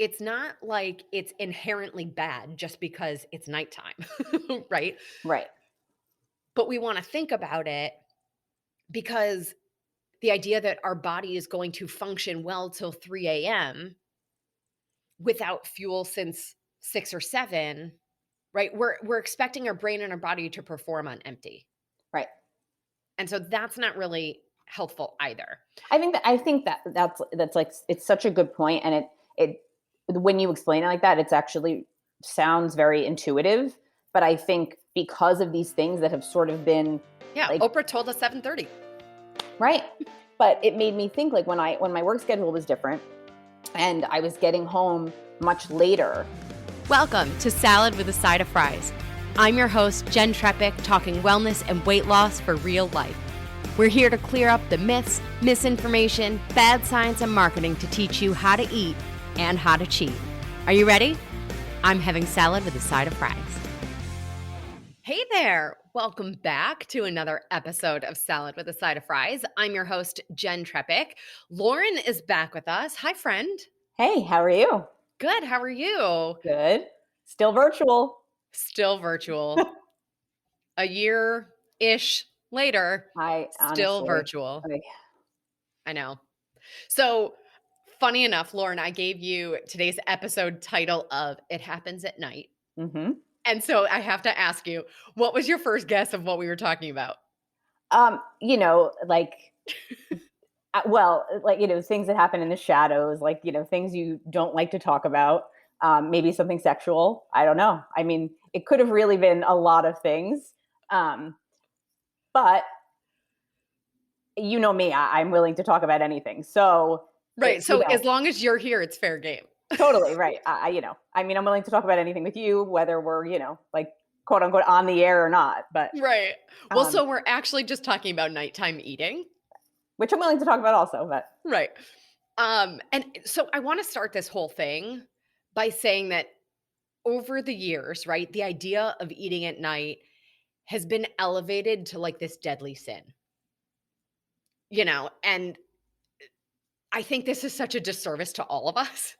it's not like it's inherently bad just because it's nighttime, right? Right. But we want to think about it because the idea that our body is going to function well till 3 a.m. without fuel since 6 or 7, right? We're expecting our brain and our body to perform on empty. Right. And so that's not really helpful either. I think that's like it's such a good point, and it when you explain it like that, it's actually sounds very intuitive. But I think because of these things that have sort of been Yeah, like Oprah told us 7:30. right, but it made me think like when my work schedule was different and I was getting home much later. Welcome to Salad with a Side of Fries. I'm your host, Jenn Trepeck, talking wellness and weight loss for real life. We're here to clear up the myths, misinformation, bad science, and marketing to teach you how to eat and how to cheat. Are you ready? I'm having salad with a side of fries. Hey there. Welcome back to another episode of Salad with a Side of Fries. I'm your host, Jenn Trepeck. Lauren is back with us. Hi, friend. Hey, how are you? Good. How are you? Good. Still virtual. Still virtual. A year-ish later, I still honestly, virtual. like, I know. So, funny enough, Lauren, I gave you today's episode title of It Happens at Night. mm-hmm. And so I have to ask you, what was your first guess of what we were talking about? Like things that happen in the shadows, like, things you don't like to talk about. Maybe something sexual. I don't know. I mean, it could have really been a lot of things. But you know me, I'm willing to talk about anything. So, Right. So as long as you're here, it's fair game. totally right. I mean, I'm willing to talk about anything with you, whether we're, like quote unquote on the air or not. But Right. Well, um, so we're actually just talking about nighttime eating. which I'm willing to talk about also. But Right. And so I want to start this whole thing by saying that over the years, right, the idea of eating at night has been elevated to like this deadly sin, and I think this is such a disservice to all of us.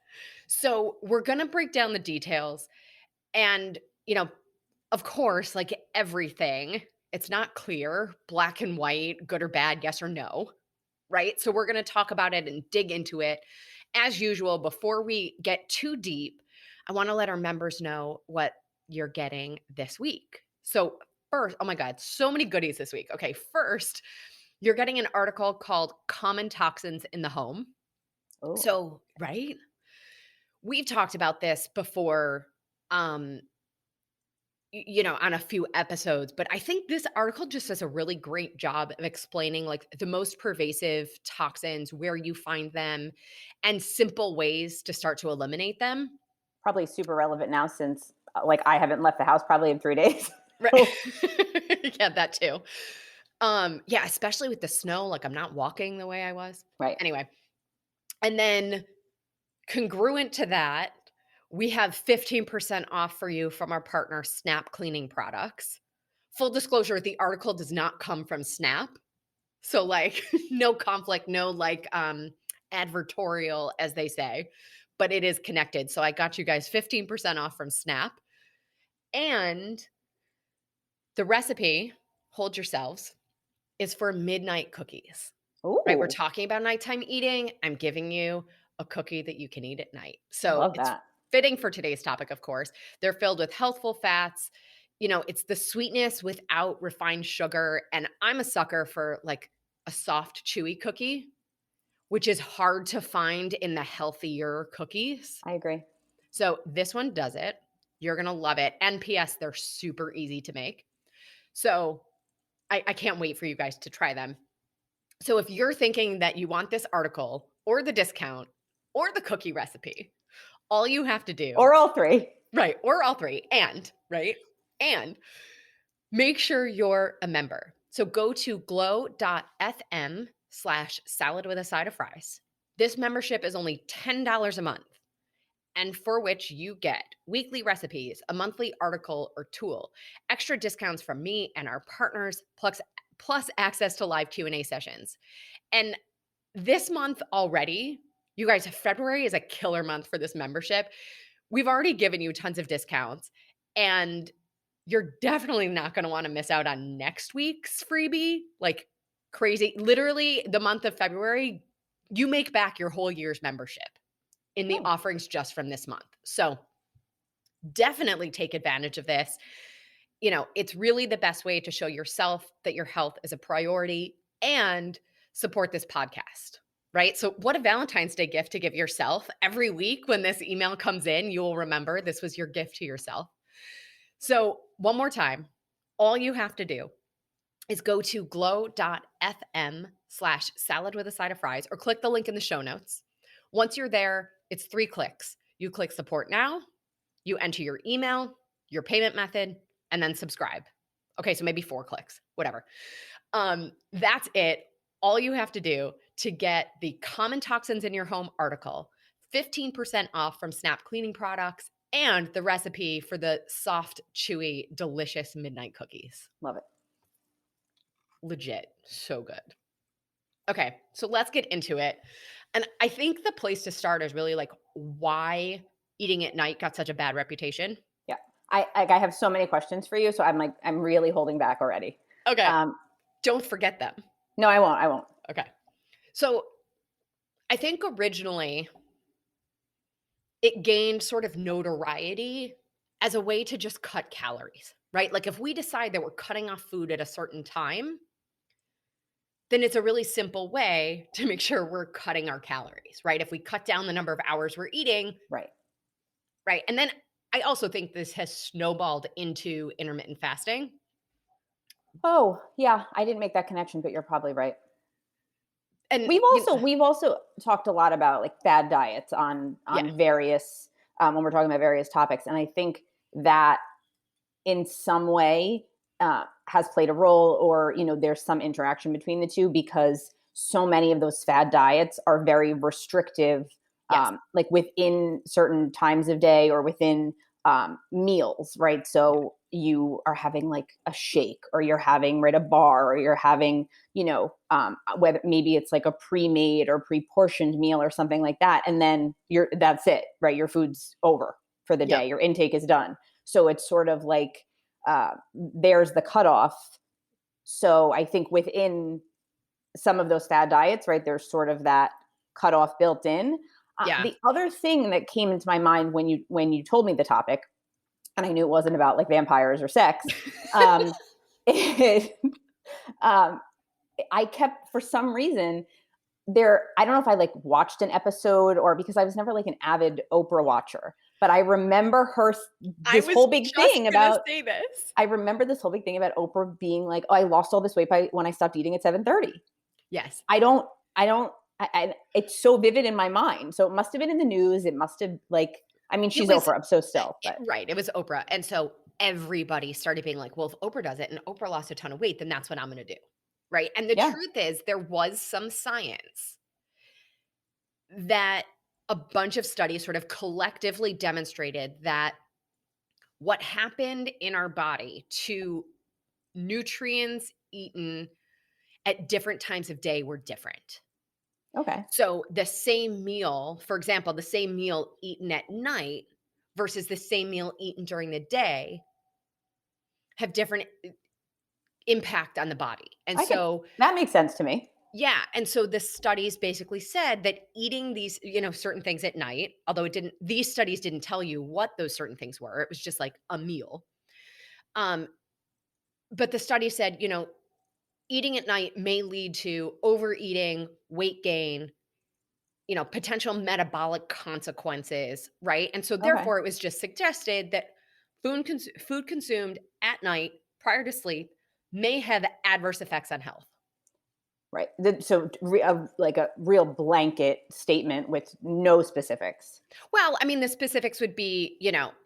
So we're going to break down the details and, of course, like everything, it's not clear, black and white, good or bad, yes or no, right? So we're going to talk about it and dig into it. As usual, before we get too deep, I want to let our members know what you're getting this week. So, first, oh my God, so many goodies this week. Okay, first, you're getting an article called Common Toxins in the Home. oh, So, right? We've talked about this before, um, on a few episodes, but I think this article just does a really great job of explaining like the most pervasive toxins, where you find them, and simple ways to start to eliminate them. probably super relevant now since like I haven't left the house probably in 3 days. Right. So, Yeah, that too. Yeah, especially with the snow, like I'm not walking the way I was. right. Anyway, and then congruent to that, we have 15% off for you from our partner Snap Cleaning Products. Full disclosure, the article does not come from Snap. So like no conflict, no like advertorial as they say, but it is connected. So I got you guys 15% off from Snap. And the recipe, hold yourselves, is for midnight cookies. Right? We're Ooh, talking about nighttime eating. I'm giving you a cookie that you can eat at night. I So love it's that. fitting for today's topic, of course. They're filled with healthful fats. It's the sweetness without refined sugar. And I'm a sucker for like a soft, chewy cookie, which is hard to find in the healthier cookies. I agree. So this one does it. You're going to love it. And P.S., they're super easy to make. So I can't wait for you guys to try them. So if you're thinking that you want this article or the discount or the cookie recipe, all you have to do, Or all three. right, or all three, right, and make sure you're a member. So go to glow.fm/salad with a side of fries. This membership is only $10 a month, and for which you get weekly recipes, a monthly article or tool, extra discounts from me and our partners, plus access to live Q&A sessions. And this month already, You guys, February is a killer month for this membership. We've already given you tons of discounts, and you're definitely not gonna wanna miss out on next week's freebie, like crazy. Literally, the month of February, you make back your whole year's membership in the Oh, offerings just from this month. So, definitely take advantage of this. It's really the best way to show yourself that your health is a priority and support this podcast, right? So, what a Valentine's Day gift to give yourself. Every week when this email comes in, you will remember this was your gift to yourself. So, one more time, all you have to do is go to glow.fm/salad with a side of fries or click the link in the show notes. Once you're there, it's 3 clicks. You click support now, you enter your email, your payment method, and then subscribe. Okay, so maybe 4 clicks, whatever. That's it. All you have to do to get the Common Toxins in Your Home article, 15% off from Snap Cleaning Products, and the recipe for the soft, chewy, delicious midnight cookies. love it. Legit, so good. Okay, so let's get into it. And I think the place to start is really like why eating at night got such a bad reputation. Yeah. I have so many questions for you. So I'm really holding back already. Okay, Um, don't forget them. no, I won't. I won't. Okay. So I think originally it gained sort of notoriety as a way to just cut calories, right? Like if we decide that we're cutting off food at a certain time, then it's a really simple way to make sure we're cutting our calories, right? If we cut down the number of hours we're eating, Right. right? And then I also think this has snowballed into intermittent fasting. Oh, yeah. I didn't make that connection, but you're probably right. And We've also talked a lot about like bad diets on yeah, various when we're talking about various topics, and I think that in some way has played a role, or there's some interaction between the two, because so many of those fad diets are very restrictive, yes, like within certain times of day or within meals, right? So you are having like a shake, or you're having right a bar, or you're having whether maybe it's like a pre-made or pre-portioned meal or something like that, and then that's it, right? Your food's over for the yep, day, your intake is done. So it's sort of like there's the cutoff. So I think within some of those fad diets, right, there's sort of that cutoff built in. yeah. The other thing that came into my mind when you told me the topic, and I knew it wasn't about like vampires or sex, um, it, um, I kept, for some reason, I don't know if I like watched an episode, or because I was never like an avid Oprah watcher, but I remember I this was whole big just thing gonna about say this. I remember this whole big thing about Oprah being like, "Oh, I lost all this weight when I stopped eating at 7:30." Yes. It's so vivid in my mind. So it must have been in the news. It must have like, I mean, It she's was Oprah, so still, but right, it was Oprah, and so everybody started being like, "Well, if Oprah does it and Oprah lost a ton of weight, then that's what I'm gonna do." Right? And the yeah, truth is there was some science that a bunch of studies sort of collectively demonstrated that what happened in our body to nutrients eaten at different times of day were different. okay, So the same meal, for example, the same meal eaten at night versus the same meal eaten during the day have different impact on the body. And I can so, that makes sense to me. yeah. And so the studies basically said that eating these, certain things at night, although these studies didn't tell you what those certain things were. It was just like a meal. Um, but the study said, eating at night may lead to overeating, weight gain, potential metabolic consequences, right? And so Okay, therefore it was just suggested that food consumed at night prior to sleep may have adverse effects on health. right. Like a real blanket statement with no specifics. Well, I mean, the specifics would be,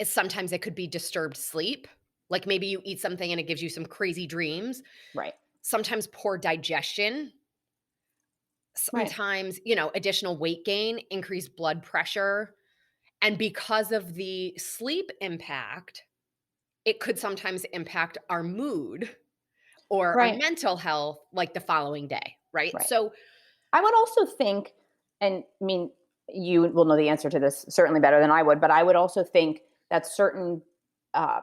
sometimes it could be disturbed sleep. Like maybe you eat something and it gives you some crazy dreams. Right, Sometimes poor digestion. right, Sometimes, additional weight gain, increased blood pressure. And because of the sleep impact, it could sometimes impact our mood or our right, mental health like the following day, right? right. So, I would also think, and I mean, you will know the answer to this certainly better than I would, but I would also think that certain uh,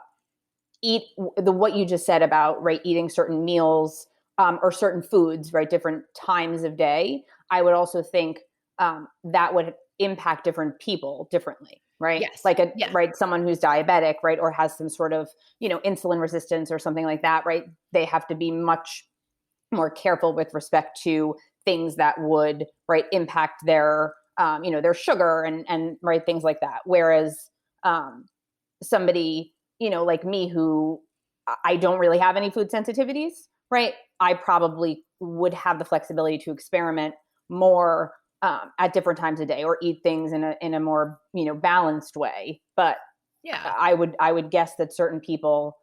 what you just said about, right, eating certain meals, or certain foods, right, different times of day. I would also think that would impact different people differently, right? Yes. Like a Yeah. right, someone who's diabetic, right, or has some sort of, insulin resistance or something like that, right? They have to be much more careful with respect to things that would, right, impact their their sugar and right, things like that. Whereas um, somebody, like me, who I don't really have any food sensitivities, right? I probably would have the flexibility to experiment more at different times of day, or eat things in a more, balanced way. But Yeah. I would guess that certain people,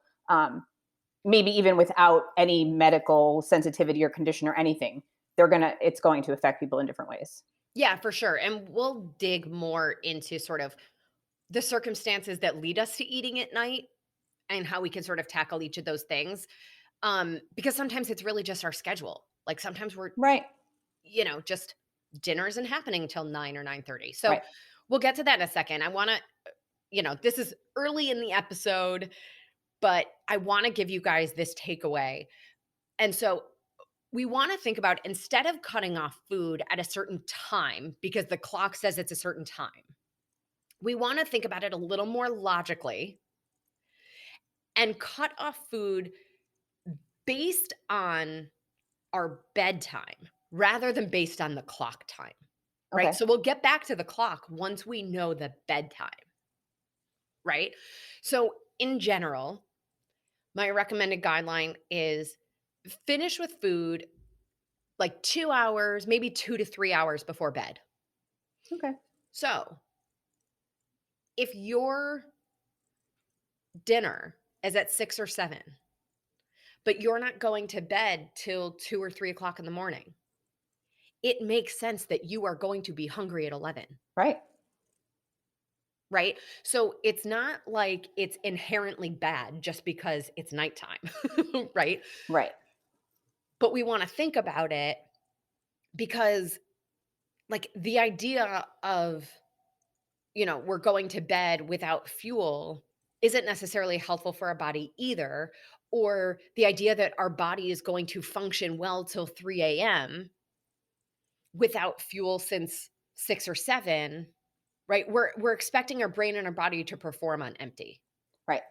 maybe even without any medical sensitivity or condition or anything, it's going to affect people in different ways. Yeah, for sure. And we'll dig more into sort of the circumstances that lead us to eating at night and how we can sort of tackle each of those things. Because sometimes it's really just our schedule. Like sometimes we're, Right. just dinner isn't happening till 9 or 9:30. So Right. we'll get to that in a second. I want to, this is early in the episode, but I want to give you guys this takeaway. And so we want to think about, instead of cutting off food at a certain time because the clock says it's a certain time, we want to think about it a little more logically and cut off food based on our bedtime rather than based on the clock time, right? Okay. So we'll get back to the clock once we know the bedtime, right? So in general, my recommended guideline is finish with food like 2 hours, maybe 2 to 3 hours before bed. Okay. So if your dinner is at 6 or 7, but you're not going to bed till 2 or 3 o'clock in the morning, it makes sense that you are going to be hungry at 11, Right. right? So it's not like it's inherently bad just because it's nighttime, right? Right. But we want to think about it because, like, the idea of, we're going to bed without fuel isn't necessarily helpful for our body either. Or the idea that our body is going to function well till 3 a.m. without fuel since 6 or 7, right? We're expecting our brain and our body to perform on empty. Right.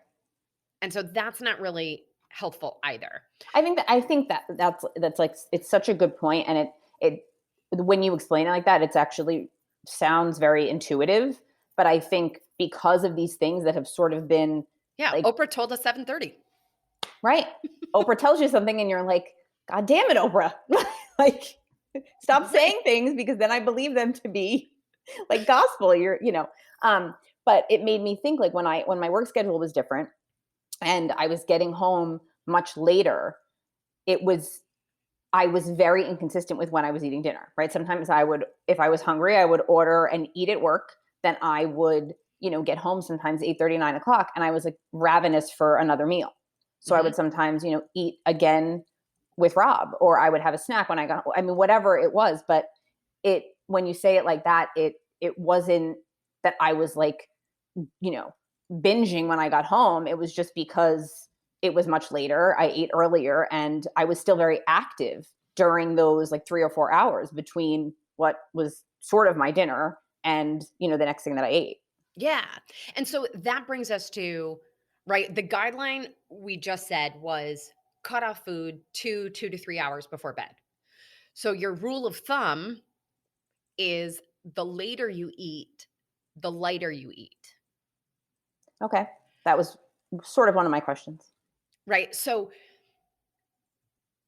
And so that's not really helpful either. I think that's like, it's such a good point, and it when you explain it like that, it's actually sounds very intuitive. But I think because of these things that have sort of been Yeah, like, Oprah told us 7:30. right, Oprah tells you something, and you're like, God damn it, Oprah! Like, stop Right. saying things, because then I believe them to be like gospel. But it made me think, like, when my work schedule was different and I was getting home much later, it was I was very inconsistent with when I was eating dinner, right? Sometimes if I was hungry, I would order and eat at work. Then I would, get home sometimes 8:30, 9 o'clock, and I was like ravenous for another meal. So I Mhm. would sometimes, eat again with Rob, or I would have a snack when I got, I mean, whatever it was. But when you say it like that, it wasn't that I was like, you know, binging when I got home. It was just because it was much later. I ate earlier, and I was still very active during those like 3 or 4 hours between what was sort of my dinner and, the next thing that I ate. Yeah. And so that brings us to, right, the guideline we just said was cut off food 2 to 3 hours before bed. So your rule of thumb is the later you eat, the lighter you eat, Okay. That was sort of one of my questions. right? So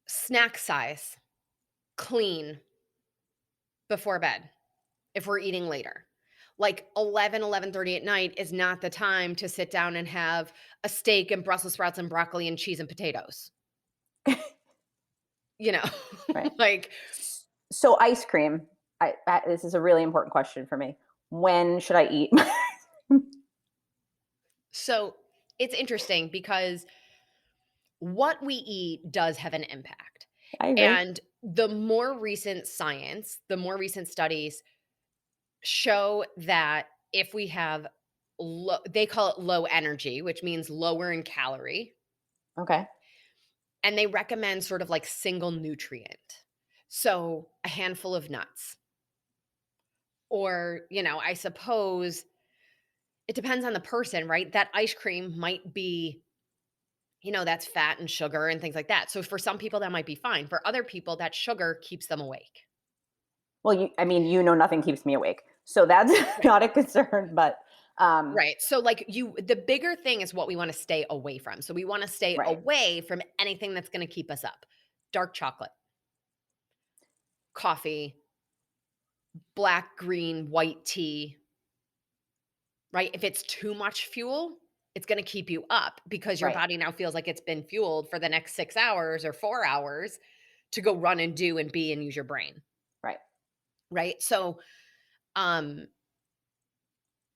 snack size, clean before bed if we're eating later. Like 11:30 at night is not the time to sit down and have a steak and Brussels sprouts and broccoli and cheese and potatoes. You know, Right. like, So ice cream, this is a really important question for me. When should I eat? so it's interesting because what we eat does have an impact. I agree. And the more recent science, the more recent studies show that if we have they call it low energy, which means lower in calorie, Okay. and they recommend sort of like single nutrient. So a handful of nuts, or, I suppose it depends on the person, right? That ice cream might be, that's fat and sugar and things like that. So for some people, that might be fine. For other people, that sugar keeps them awake. Well, I mean, nothing keeps me awake. So that's Right. not a concern, but Right. So like the bigger thing is what we want to stay away from. So we want to stay right, away from anything that's going to keep us up. Dark chocolate, coffee, black, green, white tea, right? If it's too much fuel, it's going to keep you up because your right, body now feels like it's been fueled for the next 6 hours or 4 hours to go run and do and be and use your brain, right, right? So, um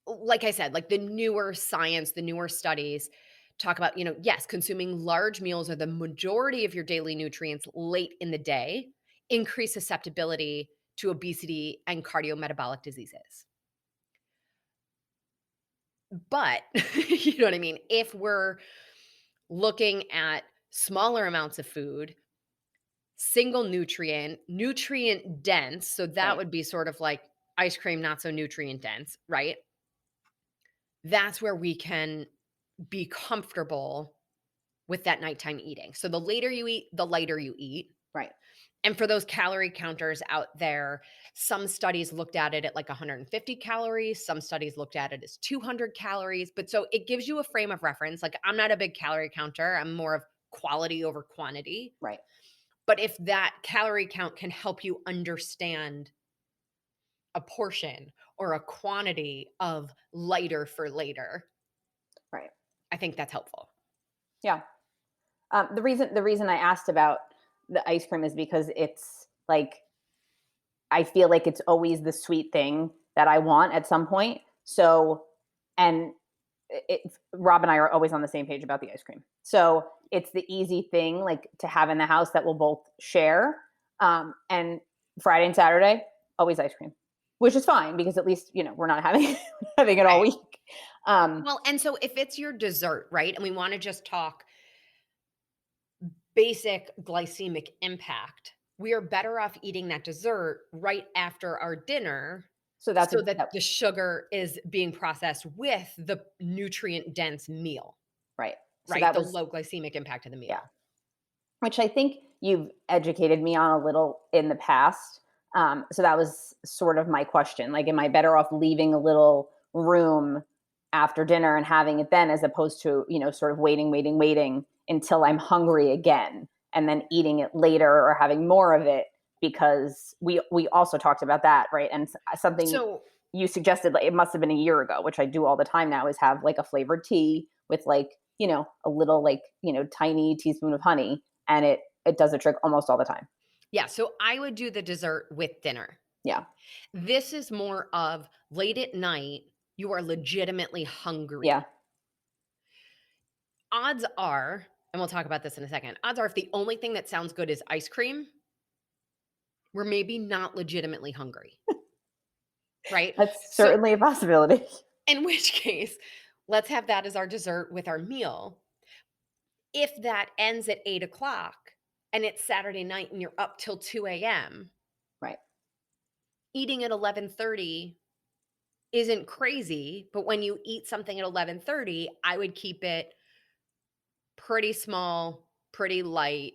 like I said, like the newer science, the newer studies talk about, yes, consuming large meals or the majority of your daily nutrients late in the day increase susceptibility to obesity and cardiometabolic diseases. But, you know what I mean? If we're looking at smaller amounts of food, single nutrient, nutrient dense, so that right, would be sort of like ice cream, not so nutrient dense, right? That's where we can be comfortable with that nighttime eating. So the later you eat, the lighter you eat. right, And for those calorie counters out there, some studies looked at it at like 150 calories, some studies looked at it as 200 calories. But so it gives you a frame of reference. Like I'm not a big calorie counter, I'm more of quality over quantity. right, But if that calorie count can help you understand a portion or a quantity of lighter for later, right. I think that's helpful. Yeah. The reason I asked about the ice cream is because it's like I feel like it's always the sweet thing that I want at some point. So, and Rob and I are always on the same page about the ice cream. So it's the easy thing like to have in the house that we'll both share. And Friday and Saturday, always ice cream, which is fine because at least we're not having having it all Right. week. Um, Well, and so if it's your dessert, right? And we want to just talk basic glycemic impact, we are better off eating that dessert right after our dinner so that's so that the sugar is being processed with the nutrient dense meal, right. So right? that The was low glycemic impact of the yeah, meal. which I think you've educated me on a little in the past. So that was sort of my question. Like, am I better off leaving a little room after dinner and having it then, as opposed to, sort of waiting until I'm hungry again and then eating it later or having more of it? Because we also talked about that, right? And something So, you suggested, like it must have been a year ago, which I do all the time now, is have like a flavored tea with like, a little like, tiny teaspoon of honey, and it does a trick almost all the time. yeah, so I would do the dessert with dinner. Yeah. This is more of late at night, you are legitimately hungry. Yeah. Odds are, and we'll talk about this in a second, odds are if the only thing that sounds good is ice cream, we're maybe not legitimately hungry, right? That's So, certainly a possibility. in which case, let's have that as our dessert with our meal. If that ends at 8 o'clock and it's Saturday night and you're up till 2 a.m., Right. eating at 11:30 isn't crazy. But when you eat something at 11:30, I would keep it pretty small, pretty light,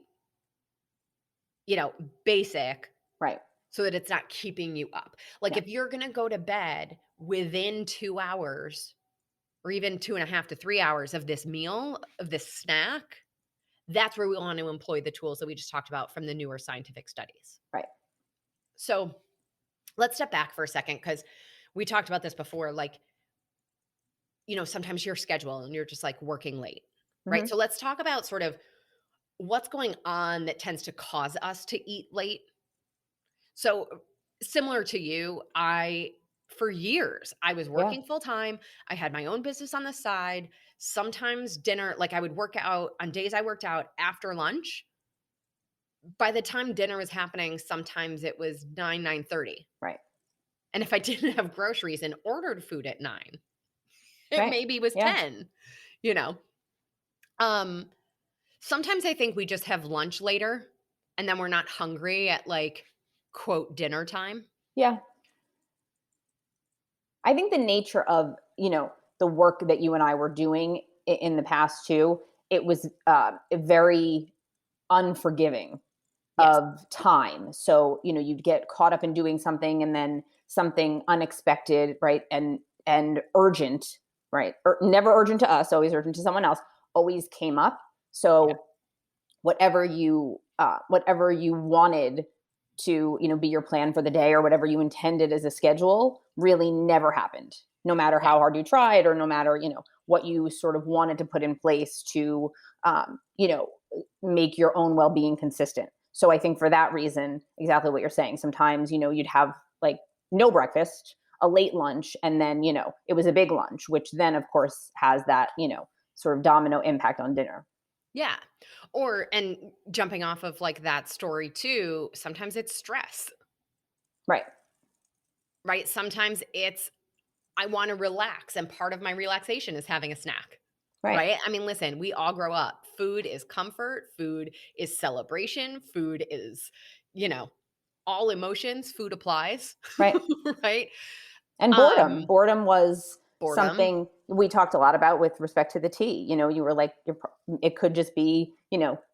you know, basic Right. so that it's not keeping you up. Like Yeah. if you're going to go to bed within 2 hours or even 2.5 to 3 hours of this meal, of this snack, that's where we want to employ the tools that we just talked about from the newer scientific studies. Right. So let's step back for a second because we talked about this before. Like, sometimes your schedule and you're just like working late, right? Hmm. So let's talk about sort of what's going on that tends to cause us to eat late. So, similar to you, for years, I was Yeah. working full time. I had my own business on the side. Sometimes dinner, like I would work out on days I worked out after lunch. By the time dinner was happening, sometimes it was 9:30. Right. And if I didn't have groceries and ordered food at 9, it Right. maybe was Yeah. 10, you know? Um, Sometimes I think we just have lunch later and then we're not hungry at like, quote, dinner time. Yeah. I think the nature of, the work that you and I were doing in the past too, it was very unforgiving Yes. of time. So, you'd get caught up in doing something and then something unexpected, right? And urgent, right? Or never urgent to us, always urgent to someone else, always came up. Yeah. So whatever you wanted to, be your plan for the day or whatever you intended as a schedule really never happened, no matter Yeah. how hard you tried or no matter, what you sort of wanted to put in place to, um, you know make your own well-being consistent. So I think for that reason, exactly what you're saying, sometimes, you'd have like no breakfast, a late lunch, and then, it was a big lunch, which then of course has that, sort of domino impact on dinner. Yeah. Or, and jumping off of like that story too, sometimes it's stress, Right. right? Sometimes it's, I want to relax. And part of my relaxation is having a snack, Right. right? I mean, listen, we all grow up. Food is comfort, food is celebration, food is, you know, all emotions, food applies, Right. right? And boredom. Um, Boredom was Boredom. something we talked a lot about with respect to the tea. You were like, it could just be,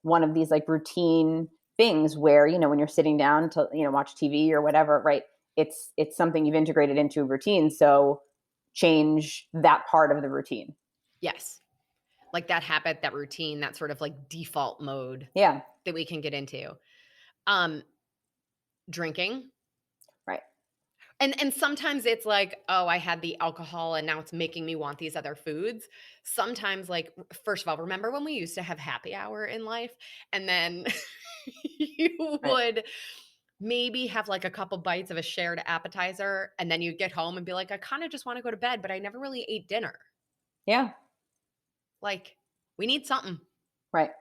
one of these like routine things where, when you're sitting down to, watch TV or whatever, right? It's something you've integrated into a routine. So change that part of the routine. Yes. Like that habit, that routine, that sort of like default mode Yeah. that we can get into. Um, Drinking. Right. And sometimes it's like, oh, I had the alcohol and now it's making me want these other foods. Sometimes, like, first of all, remember when we used to have happy hour in life? And then you Right. would maybe have like a couple bites of a shared appetizer, and then you'd get home and be like, I kind of just want to go to bed, but I never really ate dinner. Yeah. Like, we need something, Right.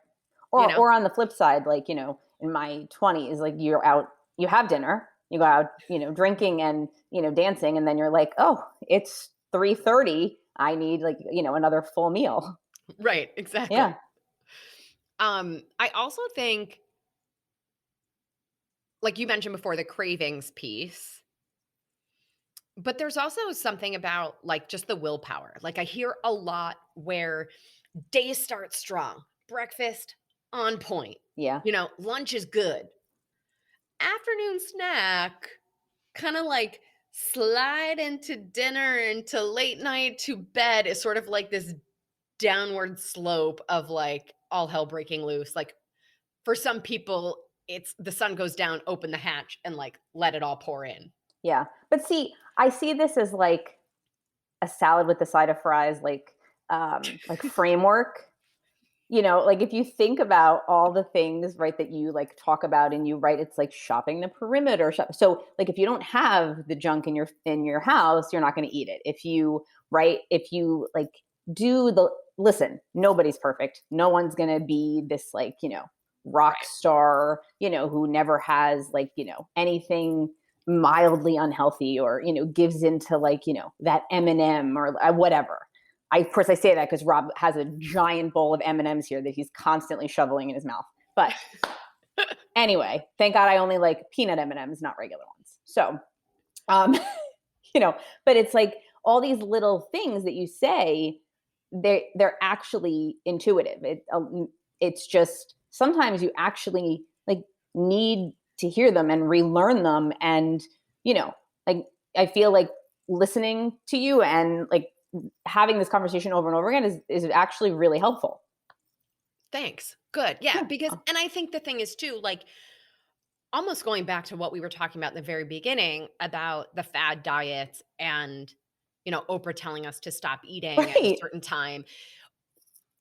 you Or know? or on the flip side, like, in my 20s, like you're out, you have dinner, you go out, drinking and, dancing, and then you're like, "Oh, it's 3:30. I need like, another full meal." Right, exactly. Yeah. I also think, like you mentioned before, the cravings piece. But there's also something about, like, just the willpower. Like, I hear a lot where days start strong, breakfast on point, Yeah. lunch is good. Afternoon snack, kinda like slide into dinner, into late night, to bed is sort of like this downward slope of, like, all hell breaking loose. Like, for some people, it's the sun goes down, open the hatch, and, like, let it all pour in. Yeah. But see, I see this as like a salad with the side of fries, like framework. Like if you think about all the things, right, that you like talk about and you write, it's like shopping the perimeter shop. So like if you don't have the junk in your house, you're not going to eat it. If you like do the listen, nobody's perfect. No one's going to be this like, rock Right. star, who never has like, anything mildly unhealthy or, gives into like, that M&M or whatever. Of course, I say that because Rob has a giant bowl of M&Ms here that he's constantly shoveling in his mouth. But anyway, thank God I only like peanut M&Ms, not regular ones. So, um, but it's like all these little things that you say, they're actually intuitive. It's just sometimes you actually like need to hear them and relearn them, and like I feel like listening to you and like having this conversation over and over again is actually really helpful. Thanks. Good. Yeah, Yeah. because, and I think the thing is too, like, almost going back to what we were talking about in the very beginning about the fad diets and, Oprah telling us to stop eating at a Right. certain time.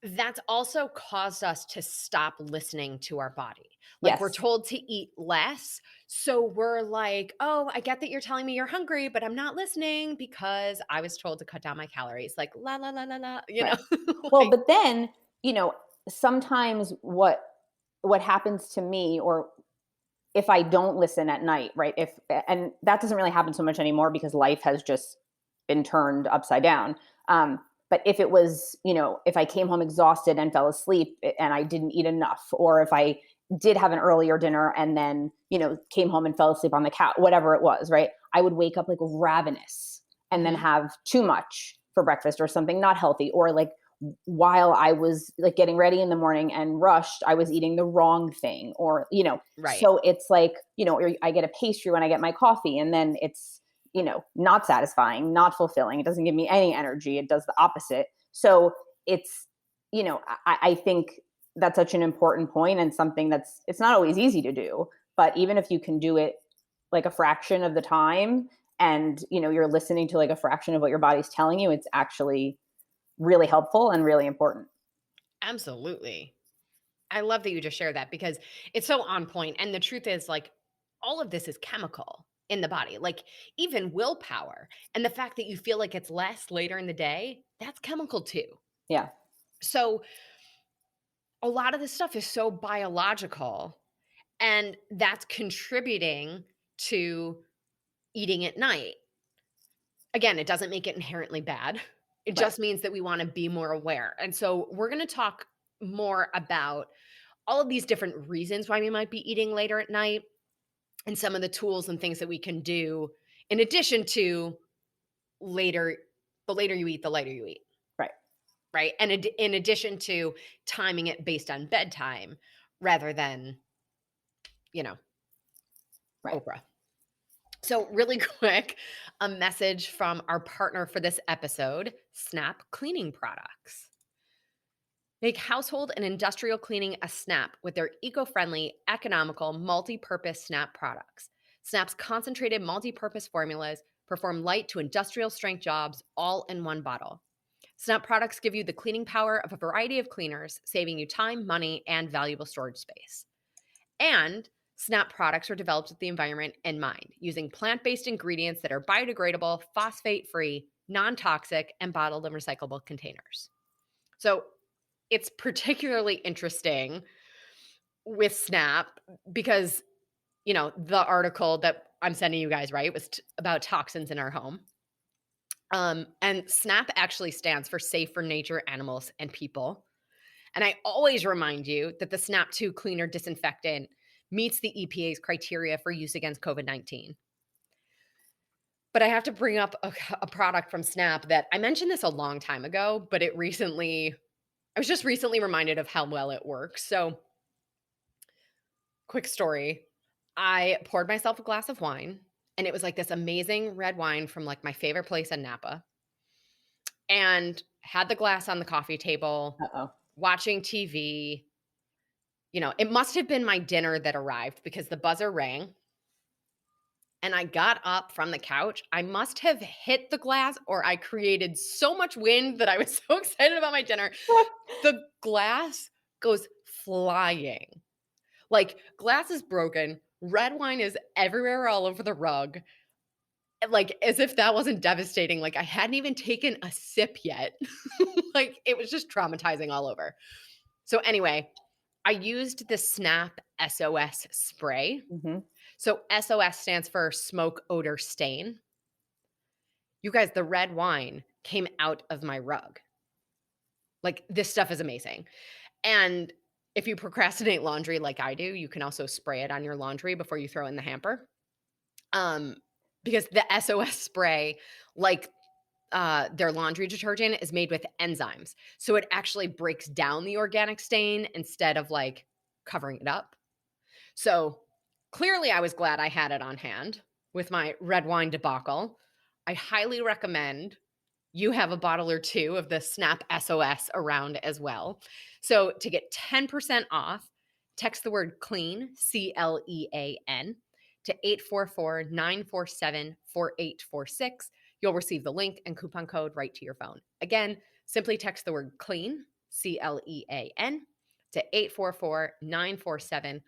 That's also caused us to stop listening to our body. Like, we're Yes. told to eat less. So we're like, oh, I get that you're telling me you're hungry, but I'm not listening because I was told to cut down my calories. Like, la, la, la, la, la, Right. Well, like, but then, sometimes what happens to me, or if I don't listen at night, right? And that doesn't really happen so much anymore because life has just been turned upside down. But if it was, if I came home exhausted and fell asleep and I didn't eat enough, or if I did have an earlier dinner and then, came home and fell asleep on the couch, whatever it was, right? I would wake up like ravenous and then Mhm. have too much for breakfast or something not healthy, or like while I was like getting ready in the morning and rushed, I was eating the wrong thing, or, Right. so it's like, or I get a pastry when I get my coffee and then it's, not satisfying, not fulfilling. It doesn't give me any energy. It does the opposite. So it's, I think that's such an important point and something it's not always easy to do, but even if you can do it like a fraction of the time and, you're listening to like a fraction of what your body's telling you, it's actually really helpful and really important. Absolutely. I love that you just shared that because it's so on point. And the truth is, like, all of this is chemical in the body. Like, even willpower and the fact that you feel like it's less later in the day, that's chemical too. Yeah. So, a lot of this stuff is so biological, and that's contributing to eating at night. Again, it doesn't make it inherently bad. It Right. just means that we want to be more aware. And so, we're going to talk more about all of these different reasons why we might be eating later at night and some of the tools and things that we can do in addition to later the later you eat, the lighter you eat, Right. right? And in addition to timing it based on bedtime rather than, you know, Right. Oprah. So, really quick, a message from our partner for this episode, Snap Cleaning Products. Make household and industrial cleaning a snap with their eco-friendly, economical, multi-purpose Snap products. Snap's concentrated multi-purpose formulas perform light to industrial strength jobs all in one bottle. Snap products give you the cleaning power of a variety of cleaners, saving you time, money, and valuable storage space. And Snap products are developed with the environment in mind, using plant-based ingredients that are biodegradable, phosphate-free, non-toxic, and bottled in recyclable containers. So it's particularly interesting with Snap because, the article that I'm sending you guys, right, was about toxins in our home. And SNAP actually stands for Safe for Nature, Animals, and People. And I always remind you that the SNAP 2 cleaner disinfectant meets the EPA's criteria for use against COVID-19. But I have to bring up a product from Snap that I mentioned this a long time ago, but I was just recently reminded of how well it works. So, quick story. I poured myself a glass of wine, and it was like this amazing red wine from like my favorite place in Napa, and had the glass on the coffee table, Uh-oh. watching TV. It must have been my dinner that arrived because the buzzer rang and I got up from the couch. I must have hit the glass or I created so much wind that I was so excited about my dinner. The glass goes flying. Like, glass is broken, red wine is everywhere all over the rug. Like, as if that wasn't devastating, like, I hadn't even taken a sip yet. Like, it was just traumatizing all over. So, anyway, I used the Snap SOS spray. Hmm. So, SOS stands for smoke, odor, stain. You guys, the red wine came out of my rug. Like, this stuff is amazing. And if you procrastinate laundry like I do, you can also spray it on your laundry before you throw in the hamper. Um, because the SOS spray, like their laundry detergent, is made with enzymes. So it actually breaks down the organic stain instead of like covering it up. So clearly, I was glad I had it on hand with my red wine debacle. I highly recommend you have a bottle or two of the Snap SOS around as well. So to get 10% off, text the word clean, CLEAN, to 844-947-4846. You'll receive the link and coupon code right to your phone. Again, simply text the word clean, CLEAN, to 844-947-4846.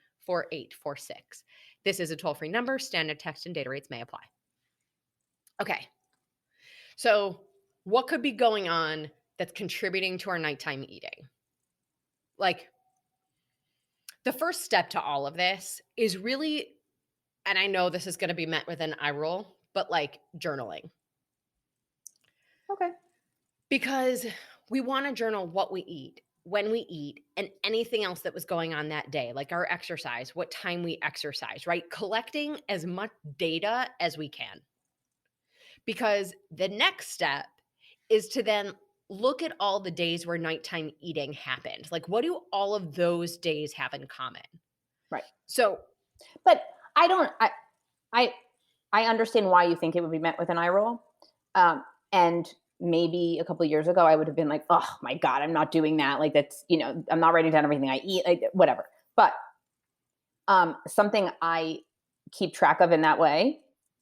This is a toll-free number. Standard text and data rates may apply. Okay. So, what could be going on that's contributing to our nighttime eating? Like, the first step to all of this is really and I know this is going to be met with an eye roll, but like journaling. Okay. Because we want to journal what we eat, when we eat, and anything else that was going on that day, like our exercise, what time we exercise, right? Collecting as much data as we can. Because the next step is to then look at all the days where nighttime eating happened. Like, what do all of those days have in common? Right. So, But I don't I I understand why you think it would be met with an eye roll. And maybe a couple of years ago I would have been like, "Oh my god, I'm not doing that." Like that's, I'm not writing down everything I eat, like whatever. But something I keep track of in that way,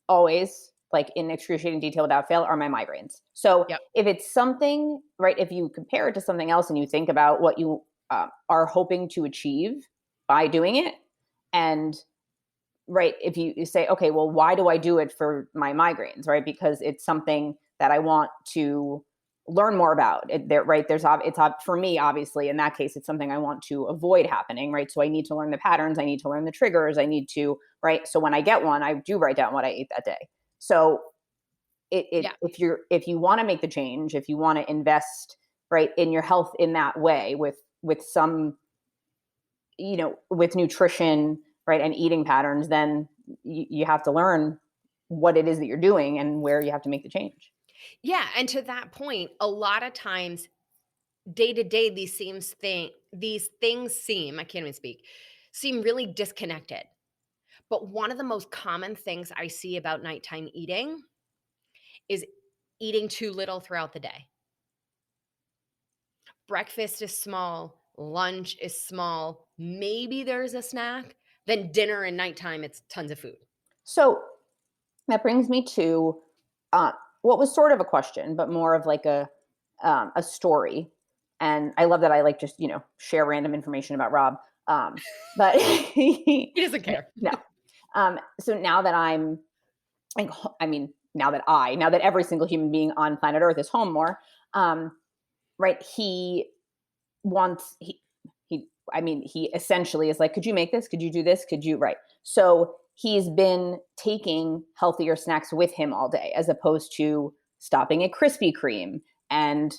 always, like in excruciating detail without fail, are my migraines. So yep. if it's something, right, if you compare it to something else and you think about what you are hoping to achieve by doing it, and right, if you say, okay, well, why do I do it for my migraines, right? Because it's something that I want to learn more about. Right, for me, obviously, in that case, it's something I want to avoid happening, right? So I need to learn the patterns, I need to learn the triggers, I need to, right? So when I get one, I do write down what I ate that day. So Yeah. if you want to make the change, if you want to invest, right, in your health in that way, with some, with nutrition, right, and eating patterns, then you have to learn what it is that you're doing and where you have to make the change. Yeah. And to that point, a lot of times, day to day, these things seem, I can't even speak, seem really disconnected. But one of the most common things I see about nighttime eating is eating too little throughout the day. Breakfast is small, lunch is small, maybe there's a snack, then dinner and nighttime, it's tons of food. So that brings me to uh, what was sort of a question, but more of like a story. And I love that I like just share random information about Rob. But He doesn't care. no. So now that I'm, like, I mean, now that every single human being on planet Earth is home more, right? Wants he essentially is like, could you make this? Could you do this? Could you, right? So he's been taking healthier snacks with him all day, as opposed to stopping at Krispy Kreme. And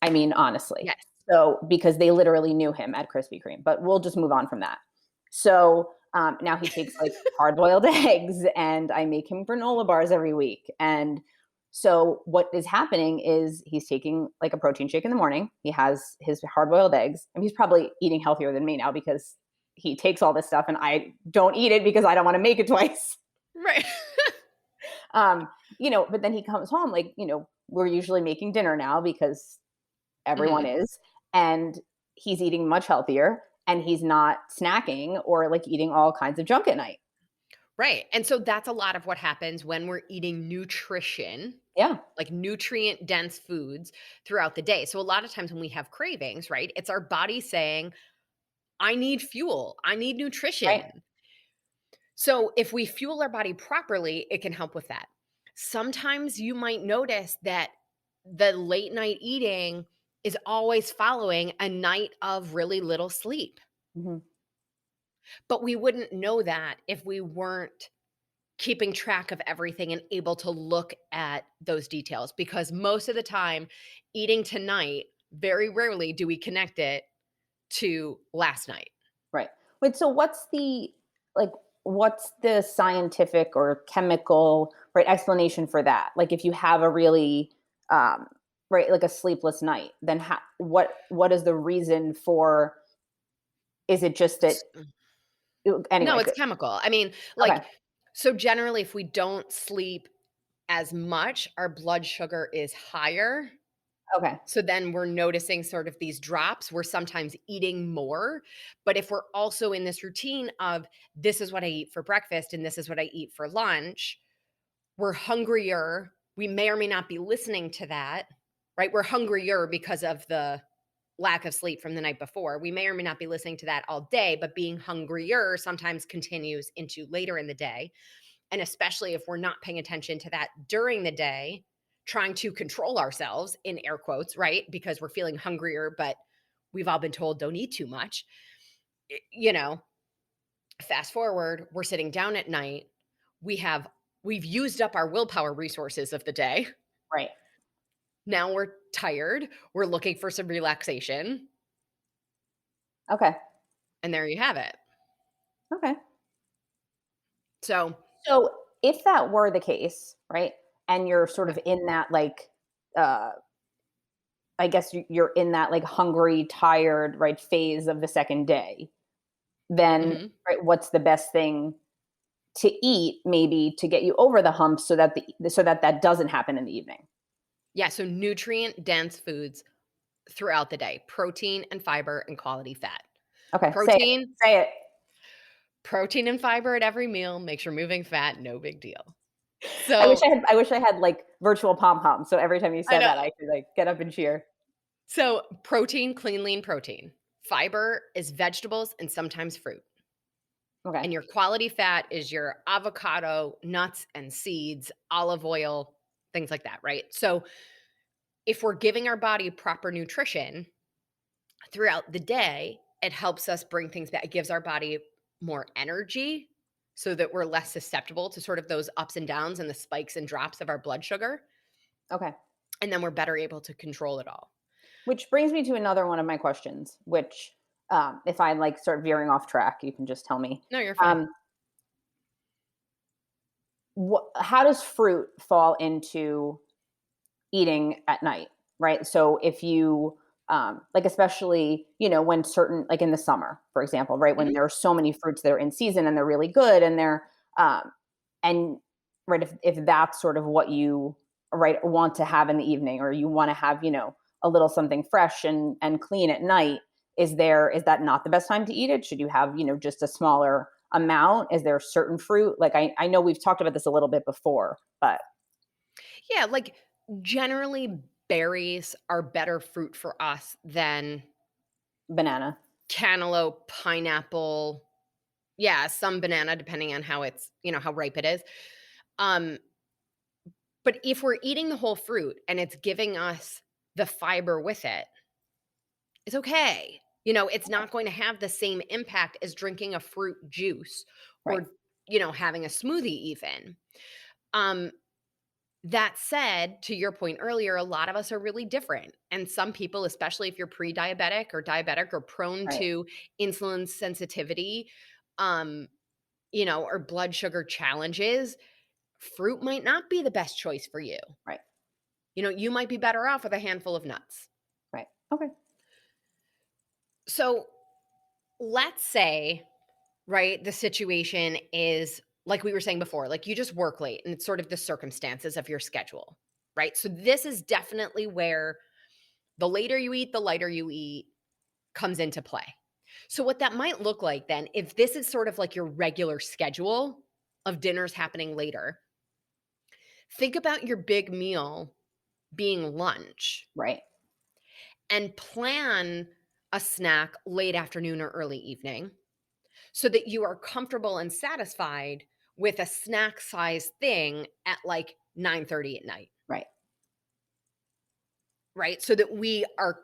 I mean, honestly, Yes. so because they literally knew him at Krispy Kreme, but we'll just move on from that. So now he takes like hard boiled eggs, and I make him granola bars every week. And so what is happening is he's taking like a protein shake in the morning. He has his hard boiled eggs, and he's probably eating healthier than me now because he takes all this stuff and I don't eat it because I don't want to make it twice. Right. um, but then he comes home, like, we're usually making dinner now because everyone Mhm. is, and he's eating much healthier, and he's not snacking or like eating all kinds of junk at night. Right. And so that's a lot of what happens when we're eating nutrition, Yeah. like nutrient dense foods throughout the day. So a lot of times when we have cravings, right, it's our body saying, I need fuel, I need Right. nutrition. So if we fuel our body properly, it can help with that. Sometimes you might notice that the late night eating is always following a night of really little sleep. Hmm. But we wouldn't know that if we weren't keeping track of everything and able to look at those details, because most of the time, eating tonight, very rarely do we connect it to last night. Right. Wait, so like what's the scientific or chemical, right, explanation for that? Like if you have a really um right, like a sleepless night, then what is the reason for, is it just that, S No, anyway, it's good. chemical. I mean, Okay. like, so generally, if we don't sleep as much, our blood sugar is higher. Okay. So then we're noticing sort of these drops. We're sometimes eating more. But if we're also in this routine of this is what I eat for breakfast and this is what I eat for lunch, we're hungrier. We may or may not be listening to that, right? We're hungrier because of the lack of sleep from the night before. We may or may not be listening to that all day, but being hungrier sometimes continues into later in the day. And especially if we're not paying attention to that during the day, trying to control ourselves in air quotes, right? Because we're feeling hungrier, but we've all been told don't eat too much, you know. Fast forward, we're sitting down at night. We've used up our willpower resources of the day. Right. Now we're tired. We're looking for some relaxation. Okay. And there you have it. Okay. So, So if that were the case, right, and you're sort of in that like, uh, I guess you're in that like hungry, tired, right, phase of the second day, then mhm. right, what's the best thing to eat maybe to get you over the hump so that so that that doesn't happen in the evening? Yeah, so nutrient dense foods throughout the day, protein and fiber and quality fat. Okay, say it. Protein, Say it. protein and fiber at every meal makes your moving fat no big deal. I wish So, I wish I had like virtual pom poms. So every time you I said know. that, I could like get up and cheer. So, protein, clean, lean protein. Fiber is vegetables and sometimes fruit. Okay. And your quality fat is your avocado, nuts and seeds, olive oil, things like that, right? So, if we're giving our body proper nutrition throughout the day, it helps us bring things back. It gives our body more energy so that we're less susceptible to sort of those ups and downs and the spikes and drops of our blood sugar. Okay. And then we're better able to control it all. Which brings me to another one of my questions, which if I like start veering off track, you can just tell me. No, you're fine. Um, how does fruit fall into eating at night, right? So if you like especially, when certain like in the summer, for example, right, when Mhm. there are so many fruits that are in season and they're really good and they're and right, if that's sort of what you right want to have in the evening, or you want to have, a little something fresh and clean at night, is that not the best time to eat it? Should you have, just a smaller amount? Is there certain fruit? Like I know we've talked about this a little bit before, but Yeah, like generally berries are better fruit for us than banana. cantaloupe, pineapple, yeah, some banana depending on how it's, how ripe it is. Um but if we're eating the whole fruit and it's giving us the fiber with it, it's okay. It's not going to have the same impact as drinking a fruit juice Right. or, having a smoothie even. Um That said, to your point earlier, a lot of us are really different. And some people, especially if you're pre-diabetic or diabetic or prone Right. to insulin sensitivity, um, or blood sugar challenges, fruit might not be the best choice for you. Right. You might be better off with a handful of nuts. Right. Okay. So let's say, right, the situation is like we were saying before, like you just work late and it's sort of the circumstances of your schedule, right? So this is definitely where the later you eat, the lighter you eat comes into play. So, what that might look like then, if this is sort of like your regular schedule of dinners happening later, think about your big meal being lunch Right. and plan a snack late afternoon or early evening so that you are comfortable and satisfied with a snack size thing at like 9:30 at night, Right. right? So that we are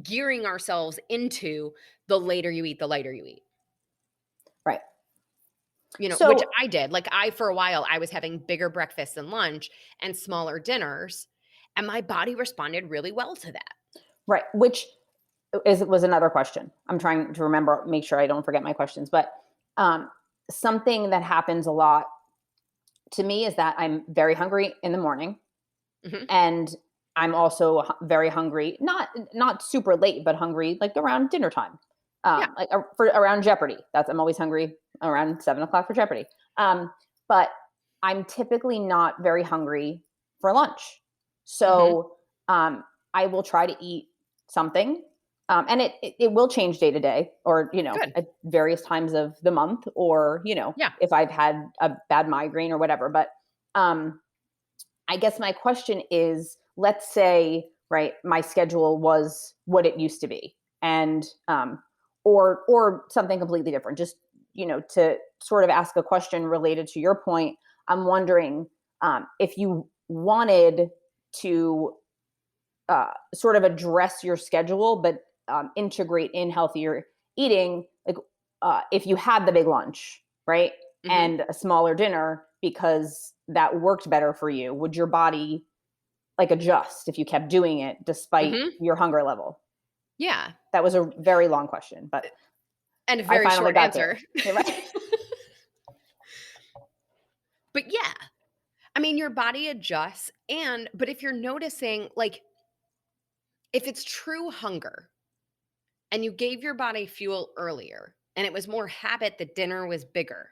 gearing ourselves into the later you eat, the lighter you eat. Right. Which So I did. Like for a while, I was having bigger breakfasts and lunch and smaller dinners, and my body responded really well to that. right, which was another question. I'm trying to remember, make sure I don't forget my questions. But um, something that happens a lot to me is that I'm very hungry in the morning, Mhm. and I'm also very hungry, not super late, but hungry like around dinner time, Yeah. like for around Jeopardy. I'm always hungry around 7 o'clock for Jeopardy. But I'm typically not very hungry for lunch, Mhm. so I will try to eat something, and it will change day to day, or Good. at various times of the month, or Yeah. if I've had a bad migraine or whatever. But um, I guess my question is, let's say, right, my schedule was what it used to be, and or something completely different. Just to sort of ask a question related to your point, I'm wondering if you wanted to sort of address your schedule, but integrate in healthier eating. Like, if you had the big lunch, right, Mhm. and a smaller dinner because that worked better for you, would your body like adjust if you kept doing it despite Mhm. your hunger level? Yeah. That was a very long question, but And a I very finally short got there. answer. Yeah, right. But yeah, I mean, your body adjusts but if you're noticing, like, if it's true hunger and you gave your body fuel earlier and it was more habit that dinner was bigger,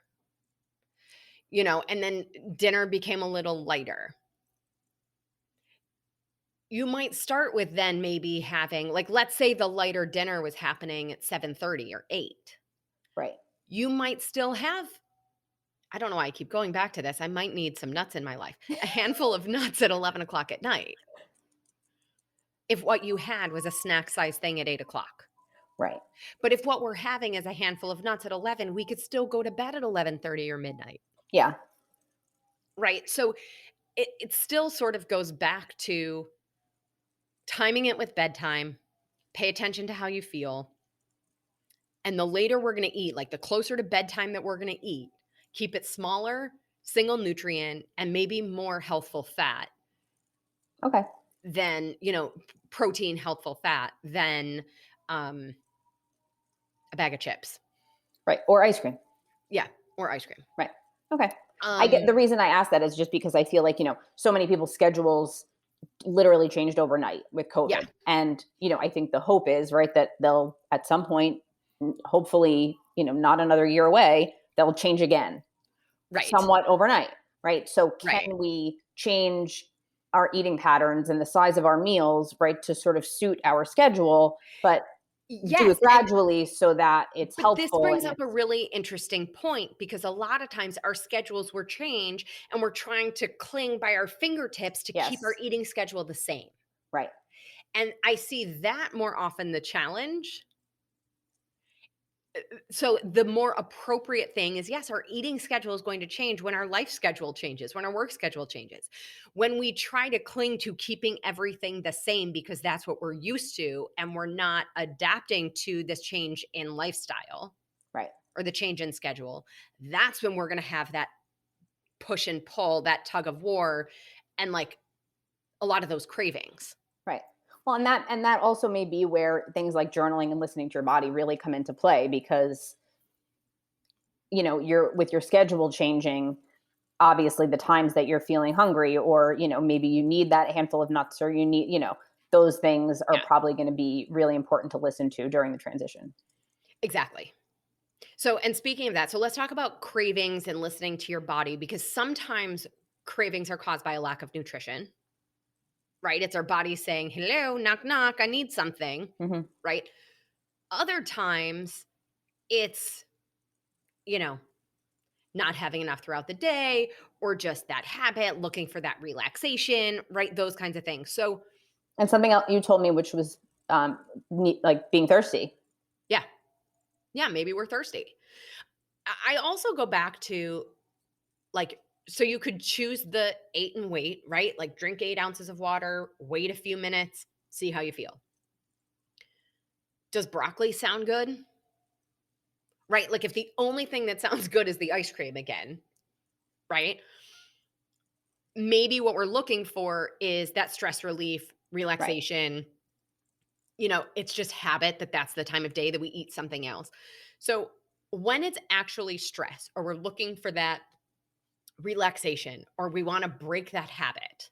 and then dinner became a little lighter. You might start with then maybe having, like, let's say the lighter dinner was happening at 7:30 or 8. Right. You might still have, I don't know why I keep going back to this. I might need some nuts in my life. A handful of nuts at 11 o'clock at night. If what you had was a snack size thing at 8 o'clock. Right. But if what we're having is a handful of nuts at 11, we could still go to bed at 11:30 or midnight. Yeah. Right. So it still sort of goes back to timing it with bedtime, pay attention to how you feel. And the later we're going to eat, like the closer to bedtime that we're going to eat, keep it smaller, single nutrient, and maybe more healthful fat Okay. than, protein, healthful fat than um, a bag of chips. Right. Or ice cream. Yeah. Or ice cream. Right. Okay. I get Um, the reason I ask that is just because I feel like, so many people's schedules literally changed overnight with yeah. COVID. And, I think the hope is, right, that they'll at some point, hopefully, not another year away, they'll change again Right. somewhat overnight, right? So Right. can we change our eating patterns and the size of our meals, right, to sort of suit our schedule, but do it Yes. gradually so that it's But this helpful brings and up a it's really interesting point because a lot of times our schedules were changed and we're trying to cling by our fingertips to keep our yes, eating schedule the same. right. And I see that more often the challenge. So the more appropriate thing is, yes, our eating schedule is going to change when our life schedule changes, when our work schedule changes. When we try to cling to keeping everything the same because that's what we're used to and we're not adapting to this change in lifestyle Right. or the change in schedule, that's when we're going to have that push and pull, that tug of war, and like a lot of those cravings. Right. Well, and that also may be where things like journaling and listening to your body really come into play because you're with your schedule changing, obviously the times that you're feeling hungry or maybe you need that handful of nuts or you need those things are Yeah, probably going to be really important to listen to during the transition. exactly. So, and speaking of that, so let's talk about cravings and listening to your body because sometimes cravings are caused by a lack of nutrition, right? It's our body saying, hello, knock, knock, I need something, Hmm. right? Other times it's, you know, not having enough throughout the day or just that habit, looking for that relaxation, right? Those kinds of things. So, And something else you told me, which was like being thirsty. yeah, yeah, maybe we're thirsty. I also go back to like, so you could choose the 8 and wait, right? Like drink 8 ounces of water, wait a few minutes, see how you feel. Does broccoli sound good? Right? Like if the only thing that sounds good is the ice cream again, right? Maybe what we're looking for is that stress relief, Right. relaxation. It's just habit that that's the time of day that we eat something else. So when it's actually stress or we're looking for that relaxation or we want to break that habit,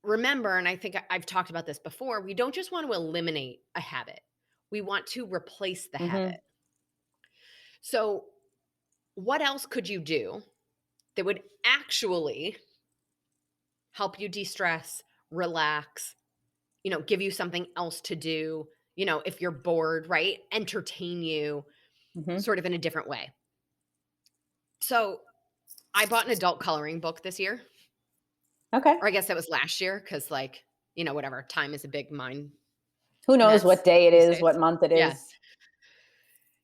remember, and I think I've talked about this before, we don't just want to eliminate a habit. We want to replace the Hmm. habit. So, what else could you do that would actually help you de-stress, relax, give you something else to do, if you're bored, right? Entertain you Hmm. sort of in a different way. So, I bought an adult coloring book this year, Okay. or I guess that was last year cuz whatever, time is a big mind Who knows what mess day it these is, days. what month it Yeah. is?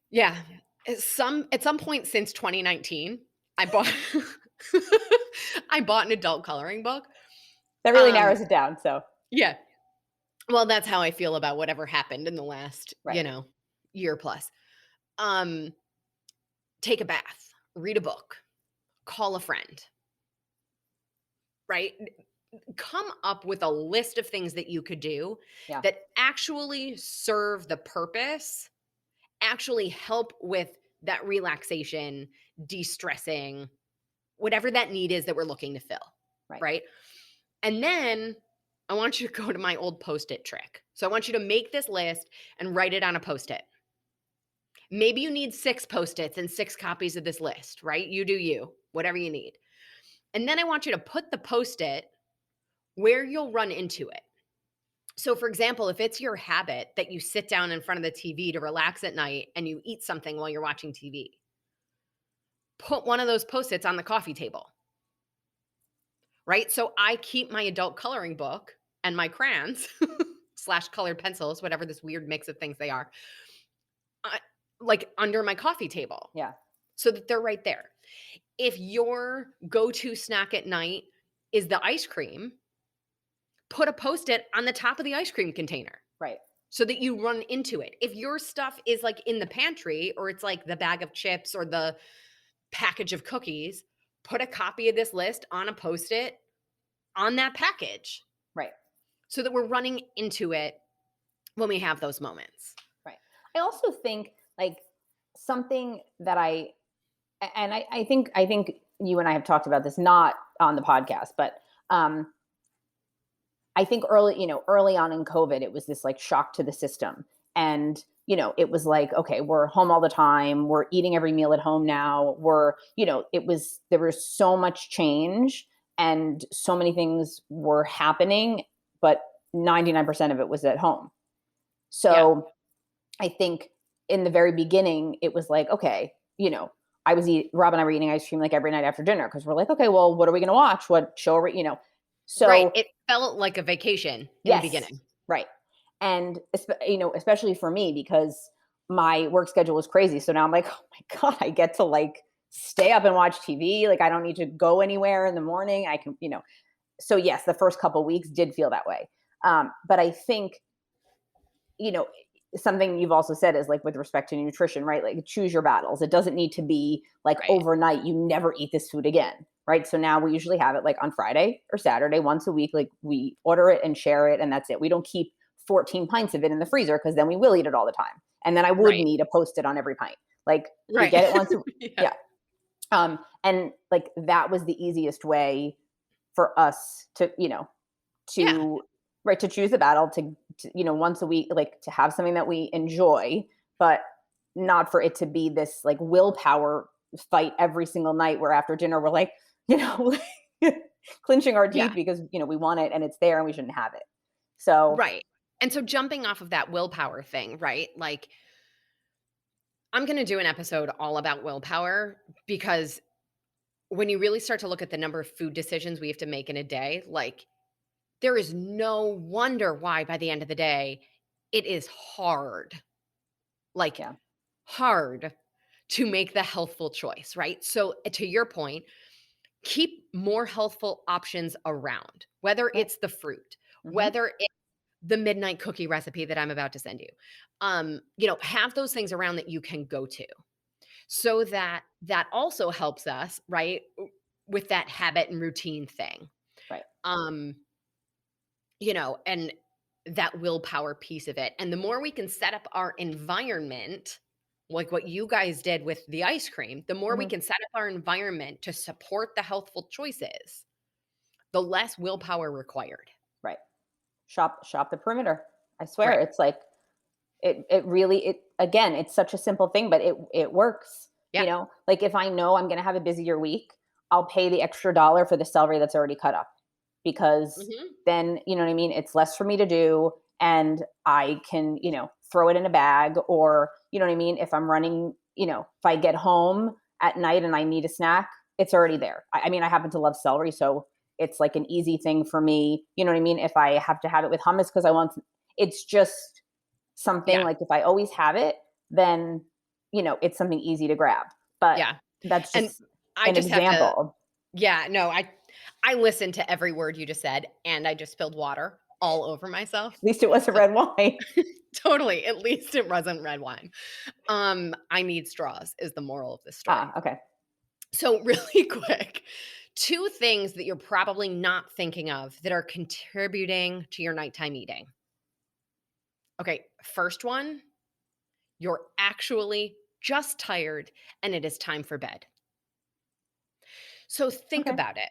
Yeah. At some point since 2019, I bought I bought an adult coloring book. That really Um, narrows it down. So, yeah. Well, that's how I feel about whatever happened in the last, right. year plus. Um, take a bath, read a book, call a friend, right? Come up with a list of things that you could do Yeah. that actually serve the purpose, actually help with that relaxation, de-stressing, whatever that need is that we're looking to fill, Right. right? And then I want you to go to my old Post-it trick. So I want you to make this list and write it on a Post-it. Maybe you need 6 Post-its and 6 copies of this list, right? You do you, whatever you need. And then I want you to put the Post-it where you'll run into it. So, for example, if it's your habit that you sit down in front of the TV to relax at night and you eat something while you're watching TV, put one of those Post-its on the coffee table, right? So I keep my adult coloring book and my crayons slash colored pencils, whatever this weird mix of things they are, like under my coffee table Yeah. so that they're right there. If your go-to snack at night is the ice cream, put a Post-it on the top of the ice cream container Right. so that you run into it. If your stuff is like in the pantry or it's like the bag of chips or the package of cookies, put a copy of this list on a Post-it on that package Right. so that we're running into it when we have those moments. Right. I also think like something that I think you and I have talked about this, not on the podcast, but I think early on in COVID, it was this like shock to the system. And, it was like, okay, we're home all the time. We're eating every meal at home now. There was so much change and so many things were happening, but 99% of it was at home. So I think in the very beginning, it was like, okay, Rob and I were eating ice cream like every night after dinner because we're like, okay, well, what are we going to watch? What show are we, So Right. It felt like a vacation in the yes, beginning. right. And, especially for me, because my work schedule was crazy. So now I'm like, oh my God, I get to like stay up and watch TV. Like I don't need to go anywhere in the morning. I can, so yes, the first couple of weeks did feel that way. But I think, something you've also said is like with respect to nutrition, right? Like choose your battles. It doesn't need to be like Right. overnight, you never eat this food again. Right. So now we usually have it like on Friday or Saturday, once a week. Like we order it and share it, and that's it. We don't keep 14 pints of it in the freezer because then we will eat it all the time. And then I would Right. need a Post-it on every pint. Like we Right. get it once. Yeah. Yeah. And like that was the easiest way for us to, Yeah. right, to choose the battle to, once a week, like to have something that we enjoy, but not for it to be this like willpower fight every single night where after dinner we're like, clenching our teeth Yeah. because, we want it and it's there and we shouldn't have it. So, Right. And so jumping off of that willpower thing, right? Like I'm going to do an episode all about willpower because when you really start to look at the number of food decisions we have to make in a day, like there is no wonder why by the end of the day, it is hard, like yeah, hard to make the healthful choice, right? So to your point, keep more healthful options around, whether right. it's the fruit, Mhm. whether it's the midnight cookie recipe that I'm about to send you. Have those things around that you can go to so that that also helps us, right? With that habit and routine thing. Right. And that willpower piece of it. And the more we can set up our environment, like what you guys did with the ice cream, the more we Mhm. can set up our environment to support the healthful choices, the less willpower required. Right. Shop the perimeter. I swear. Right. It's like, again, it's such a simple thing, but it works. Yeah. Like if I know I'm going to have a busier week, I'll pay the extra dollar for the celery that's already cut up because Mhm. then, you know what I mean? It's less for me to do and I can, throw it in a bag or, you know what I mean? If I'm running, if I get home at night and I need a snack, it's already there. I mean, I happen to love celery, so it's like an easy thing for me. You know what I mean? If I have to have it with hummus because it's just something Yeah. like if I always have it, then, it's something easy to grab. But Yeah. that's And just I an just have to, example. yeah, no, I listened to every word you just said and I just spilled water all over myself. At least it wasn't red wine. Totally. At least it wasn't red wine. I need straws is the moral of this story. Okay. So really quick, two things that you're probably not thinking of that are contributing to your nighttime eating. Okay, first one, you're actually just tired and it is time for bed. So think Okay. about it.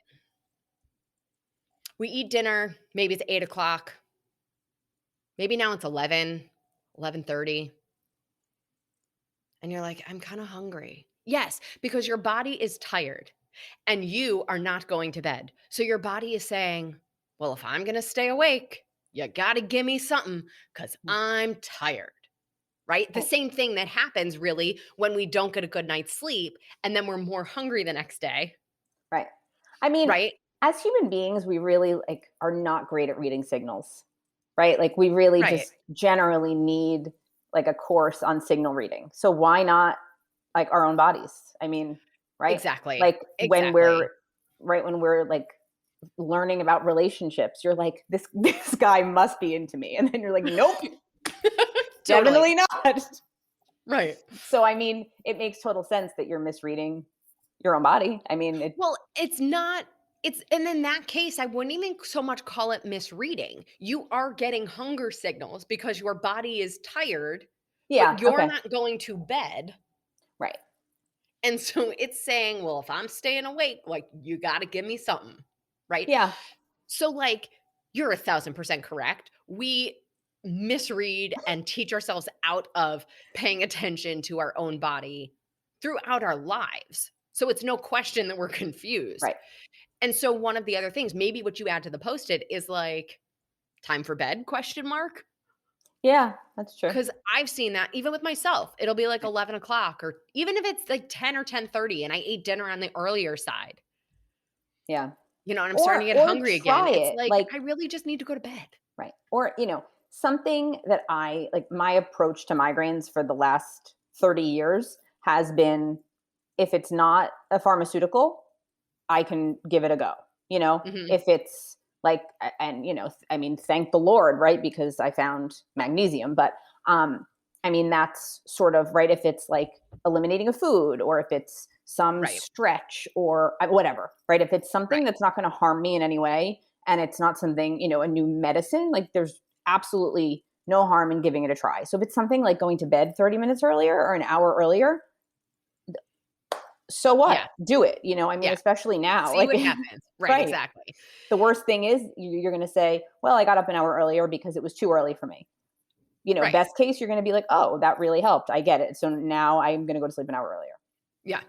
We eat dinner, maybe it's 8 o'clock. Maybe now it's 11:30. And you're like, I'm kind of hungry. Yes, because your body is tired and you are not going to bed. So your body is saying, well, if I'm going to stay awake, you got to give me something because I'm tired. Right? The Right. same thing that happens really when we don't get a good night's sleep and then we're more hungry the next day. Right. I mean, Right? as human beings, we really like are not great at reading signals, right? Like we really Right. just generally need like a course on signal reading. So why not like our own bodies? I mean, right? Exactly. Like Exactly. when we're like learning about relationships, you're like, this guy must be into me. And then you're like, nope, Totally. definitely not. Right. So I mean, it makes total sense that you're misreading your own body. I mean, Well, it's not and in that case, I wouldn't even so much call it misreading. You are getting hunger signals because your body is tired, yeah, but you're okay. not going to bed. Right. And so it's saying, well, if I'm staying awake, like you got to give me something. Right. Yeah. So, like, you're 1,000% correct. We misread and teach ourselves out of paying attention to our own body throughout our lives. So it's no question that we're confused. Right. And so one of the other things, maybe what you add to the post-it is like, time for bed, question mark? Yeah, that's true. Because I've seen that even with myself. It'll be like 11 o'clock or even if it's like 10 or 10:30 and I ate dinner on the earlier side, Yeah. and I'm starting to get Or hungry again. try It's it. like, Like, I really just need to go to bed. right. Or, something that I like my approach to migraines for the last 30 years has been if it's not a pharmaceutical, I can give it a go. Mhm. If it's like and I mean, thank the Lord, right? Because I found magnesium, but I mean that's sort of right if it's like eliminating a food or if it's some Right, stretch or whatever, right? If it's something right. that's not going to harm me in any way and it's not something, a new medicine, like there's absolutely no harm in giving it a try. So if it's something like going to bed 30 minutes earlier or an hour earlier, so what? Yeah, Do it. I mean, yeah. especially now, See like, what happens. Right, right. exactly. The worst thing is you're going to say, well, I got up an hour earlier because it was too early for me. Right. Best case, you're going to be like, oh, that really helped. I get it. So now I'm going to go to sleep an hour earlier. Yeah.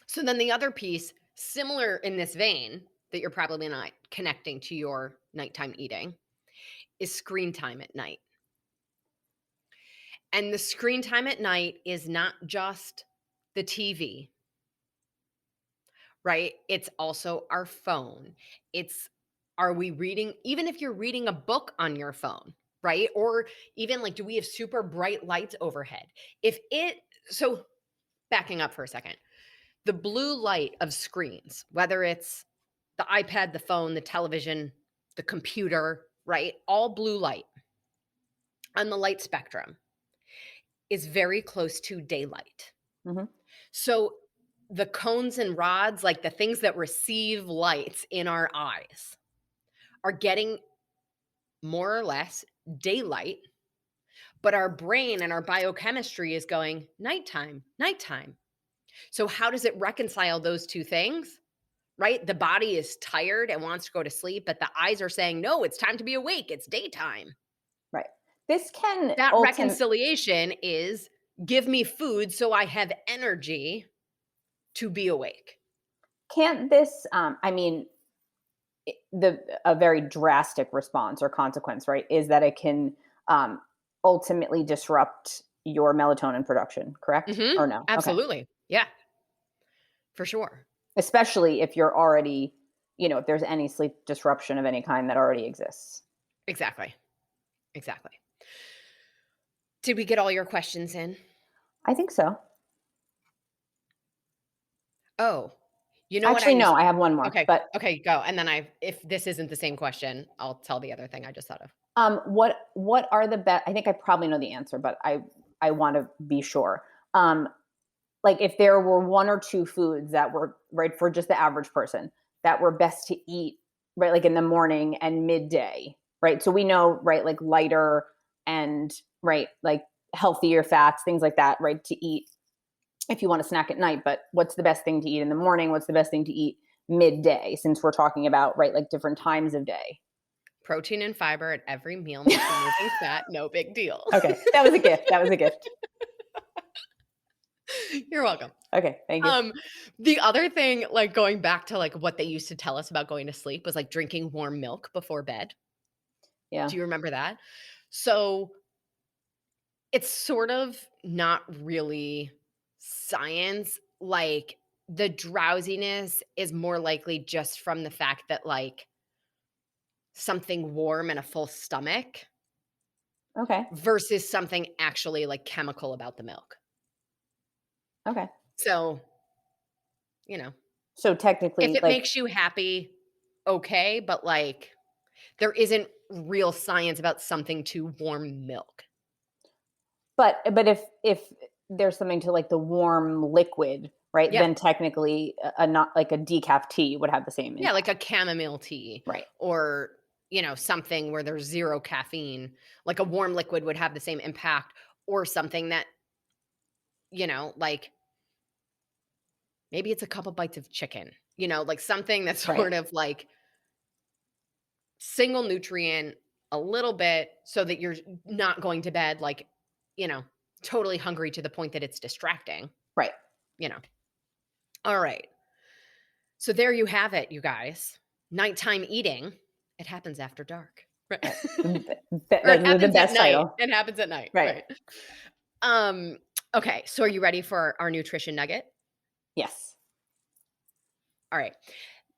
So then the other piece, similar in this vein, that you're probably not connecting to your nighttime eating, is screen time at night. And the screen time at night is not just the TV, right? It's also our phone. Are we reading, even if you're reading a book on your phone, right? Or even like, do we have super bright lights overhead? So backing up for a second, the blue light of screens, whether it's the iPad, the phone, the television, the computer, right? All blue light on the light spectrum is very close to daylight. Hmm. So the cones and rods, like the things that receive lights in our eyes, are getting more or less daylight, but our brain and our biochemistry is going nighttime, nighttime. So how does it reconcile those two things? Right? The body is tired and wants to go to sleep, but the eyes are saying, no, it's time to be awake. It's daytime. Right. This can That ultimately, reconciliation is give me food so I have energy to be awake. can't this, I mean, a very drastic response or consequence, right, is that it can um, ultimately disrupt your melatonin production, correct? Or no? Okay. Absolutely. Yeah, for sure. Especially if you're already, if there's any sleep disruption of any kind that already exists. Exactly. Exactly. Did we get all your questions in? I think so. Oh, You know what I Actually, used no, I have one more, Okay, but okay, go, and then if this isn't the same question, I'll tell the other thing I just thought of. what are the best? I think I probably know the answer, but I want to be sure. Um, like if there were one or two foods that were right for just the average person that were best to eat, right, like in the morning and midday, right? So we know, right, like lighter and right, like healthier fats, things like that, right, to eat if you want to snack at night. But what's the best thing to eat in the morning? What's the best thing to eat midday? Since we're talking about right, like different times of day. Protein and fiber at every meal makes removing fat no big deal. Okay, that was a gift. That was a gift. You're welcome. Okay, thank you. The other thing, like going back to like what they used to tell us about going to sleep was like drinking warm milk before bed. Yeah. Do you remember that? So it's sort of not really science. Like the drowsiness is more likely just from the fact that like something warm and a full stomach Okay. versus something actually like chemical about the milk. Okay. So, you know, So if technically, it like, makes you happy, okay, but like there isn't real science about something to warm milk. but if there's something to like the warm liquid, right? Yeah. Then technically, a not like a decaf tea would have the same Yeah, like impact. a chamomile tea Right. or, you know, something where there's zero caffeine. Like a warm liquid would have the same impact or something that, you know, like maybe it's a couple bites of chicken, you know, like something that's Right. sort of like single nutrient a little bit so that you're not going to bed like, you know, totally hungry to the point that it's distracting, Right. you know. All right. So there you have it, you guys. Nighttime eating, it happens after dark. Right. Right. Or it That's the happens at best night. title. It happens at night, Right. right. Um, okay, so are you ready for our nutrition nugget? Yes. All right.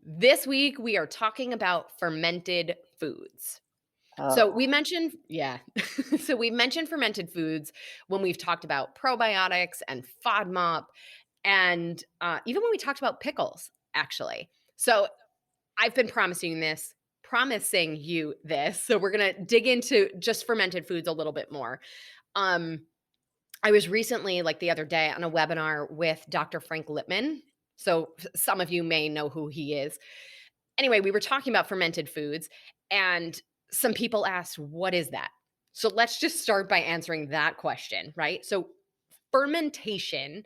This week we are talking about fermented foods. So we Oh. mentioned, yeah. So we mentioned fermented foods when we've talked about probiotics and FODMAP, and even when we talked about pickles, actually. So I've been promising you this. So we're gonna dig into just fermented foods a little bit more. Um, I was recently, like the other day, on a webinar with Dr. Frank Lipman. So some of you may know who he is. Anyway, we were talking about fermented foods, and some people asked, what is that? So let's just start by answering that question, right? So fermentation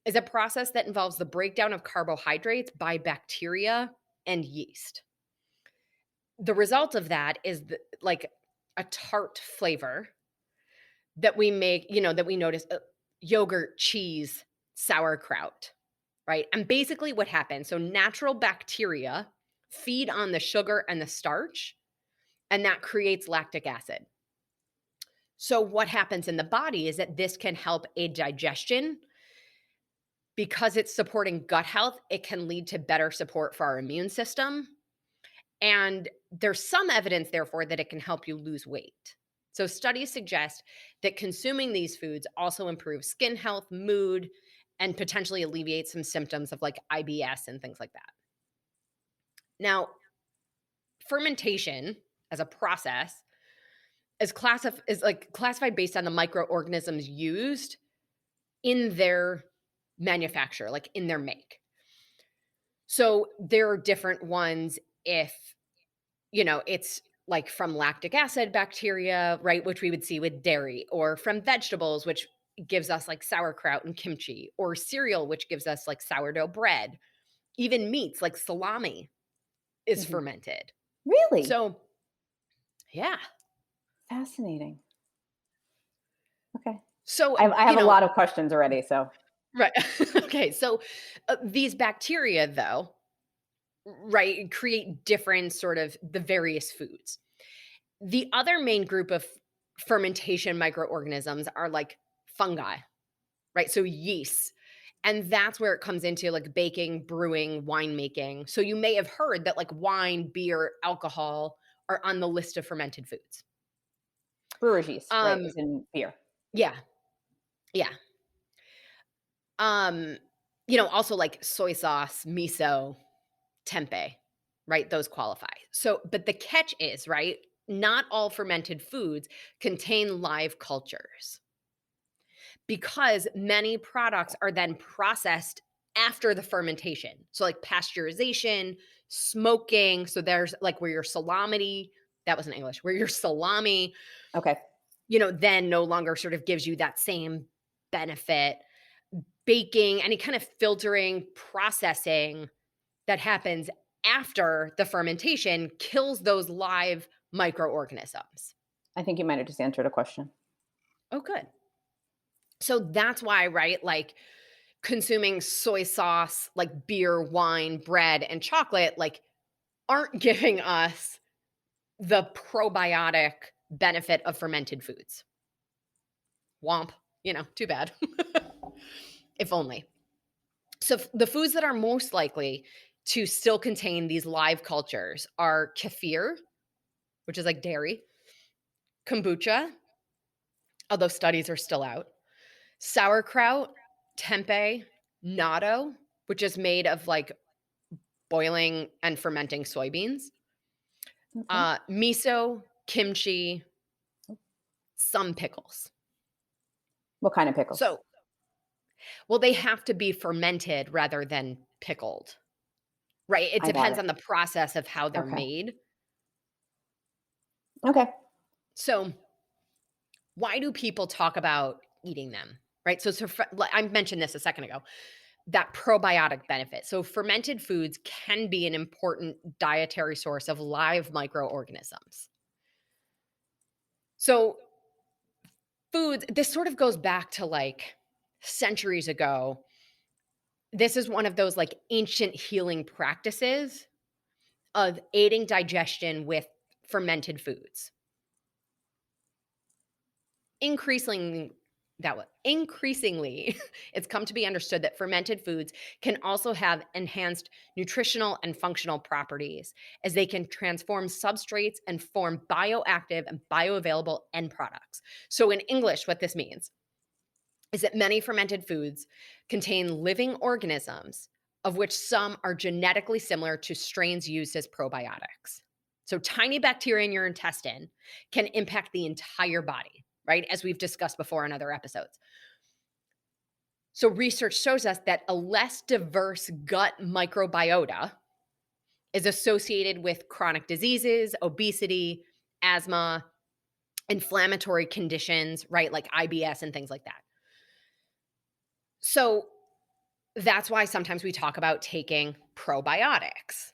is a process that involves the breakdown of carbohydrates by bacteria and yeast. The result of that is like a tart flavor that we make, you know, that we notice yogurt, cheese, sauerkraut, right? And basically what happens, so natural bacteria feed on the sugar and the starch, and that creates lactic acid. So what happens in the body is that this can help aid digestion. Because it's supporting gut health, it can lead to better support for our immune system. And there's some evidence, therefore, that it can help you lose weight. So studies suggest that consuming these foods also improves skin health, mood, and potentially alleviates some symptoms of like IBS and things like that. Now, fermentation as a process is like classified based on the microorganisms used in their manufacture, like in their make. So there are different ones if, you know, it's like from lactic acid bacteria, right, which we would see with dairy, or from vegetables, which gives us like sauerkraut and kimchi, or cereal, which gives us like sourdough bread. Even meats like salami is Mhm. fermented. Really So, yeah. fascinating. Okay. So, I you have a know, lot of questions already. So right. Okay. So, these bacteria, though, right, create different sort of the various foods. The other main group of fermentation microorganisms are like fungi, right? So yeast. And that's where it comes into like baking, brewing, winemaking. So you may have heard that like wine, beer, alcohol are on the list of fermented foods. brewer's yeast, right, Um is in beer. yeah. Yeah. Um Also like soy sauce, miso, tempeh, right? Those qualify. So, but the catch is, right? Not all fermented foods contain live cultures because many products are then processed after the fermentation. So, like pasteurization, smoking. So, there's like where your salami, that wasn't English, where your salami, Okay. then no longer sort of gives you that same benefit. Baking, any kind of filtering, processing that happens after the fermentation kills those live microorganisms. I think you might have just answered a question. Oh, good. So that's why, right? Like consuming soy sauce, like beer, wine, bread, and chocolate, like aren't giving us the probiotic benefit of fermented foods. Womp, too bad. If only. So the foods that are most likely to still contain these live cultures are kefir, which is like dairy, kombucha, although studies are still out, sauerkraut, tempeh, natto, which is made of like boiling and fermenting soybeans, Okay. miso, kimchi, some pickles. What kind of pickles? So, well, they have to be fermented rather than pickled, right? It I got depends it. on the process of how they're Okay. made. Okay. So, why do people talk about eating them? Right. Like I mentioned this a second ago, that probiotic benefit. So, fermented foods can be an important dietary source of live microorganisms. So, foods, this sort of goes back to like centuries ago. This is one of those like ancient healing practices of aiding digestion with fermented foods. Increasingly, it's come to be understood that fermented foods can also have enhanced nutritional and functional properties as they can transform substrates and form bioactive and bioavailable end products. So, in English, what this means is that many fermented foods contain living organisms, of which some are genetically similar to strains used as probiotics. So, tiny bacteria in your intestine can impact the entire body, right? As we've discussed before in other episodes. So, research shows us that a less diverse gut microbiota is associated with chronic diseases, obesity, asthma, inflammatory conditions, right? Like IBS and things like that. So, that's why sometimes we talk about taking probiotics,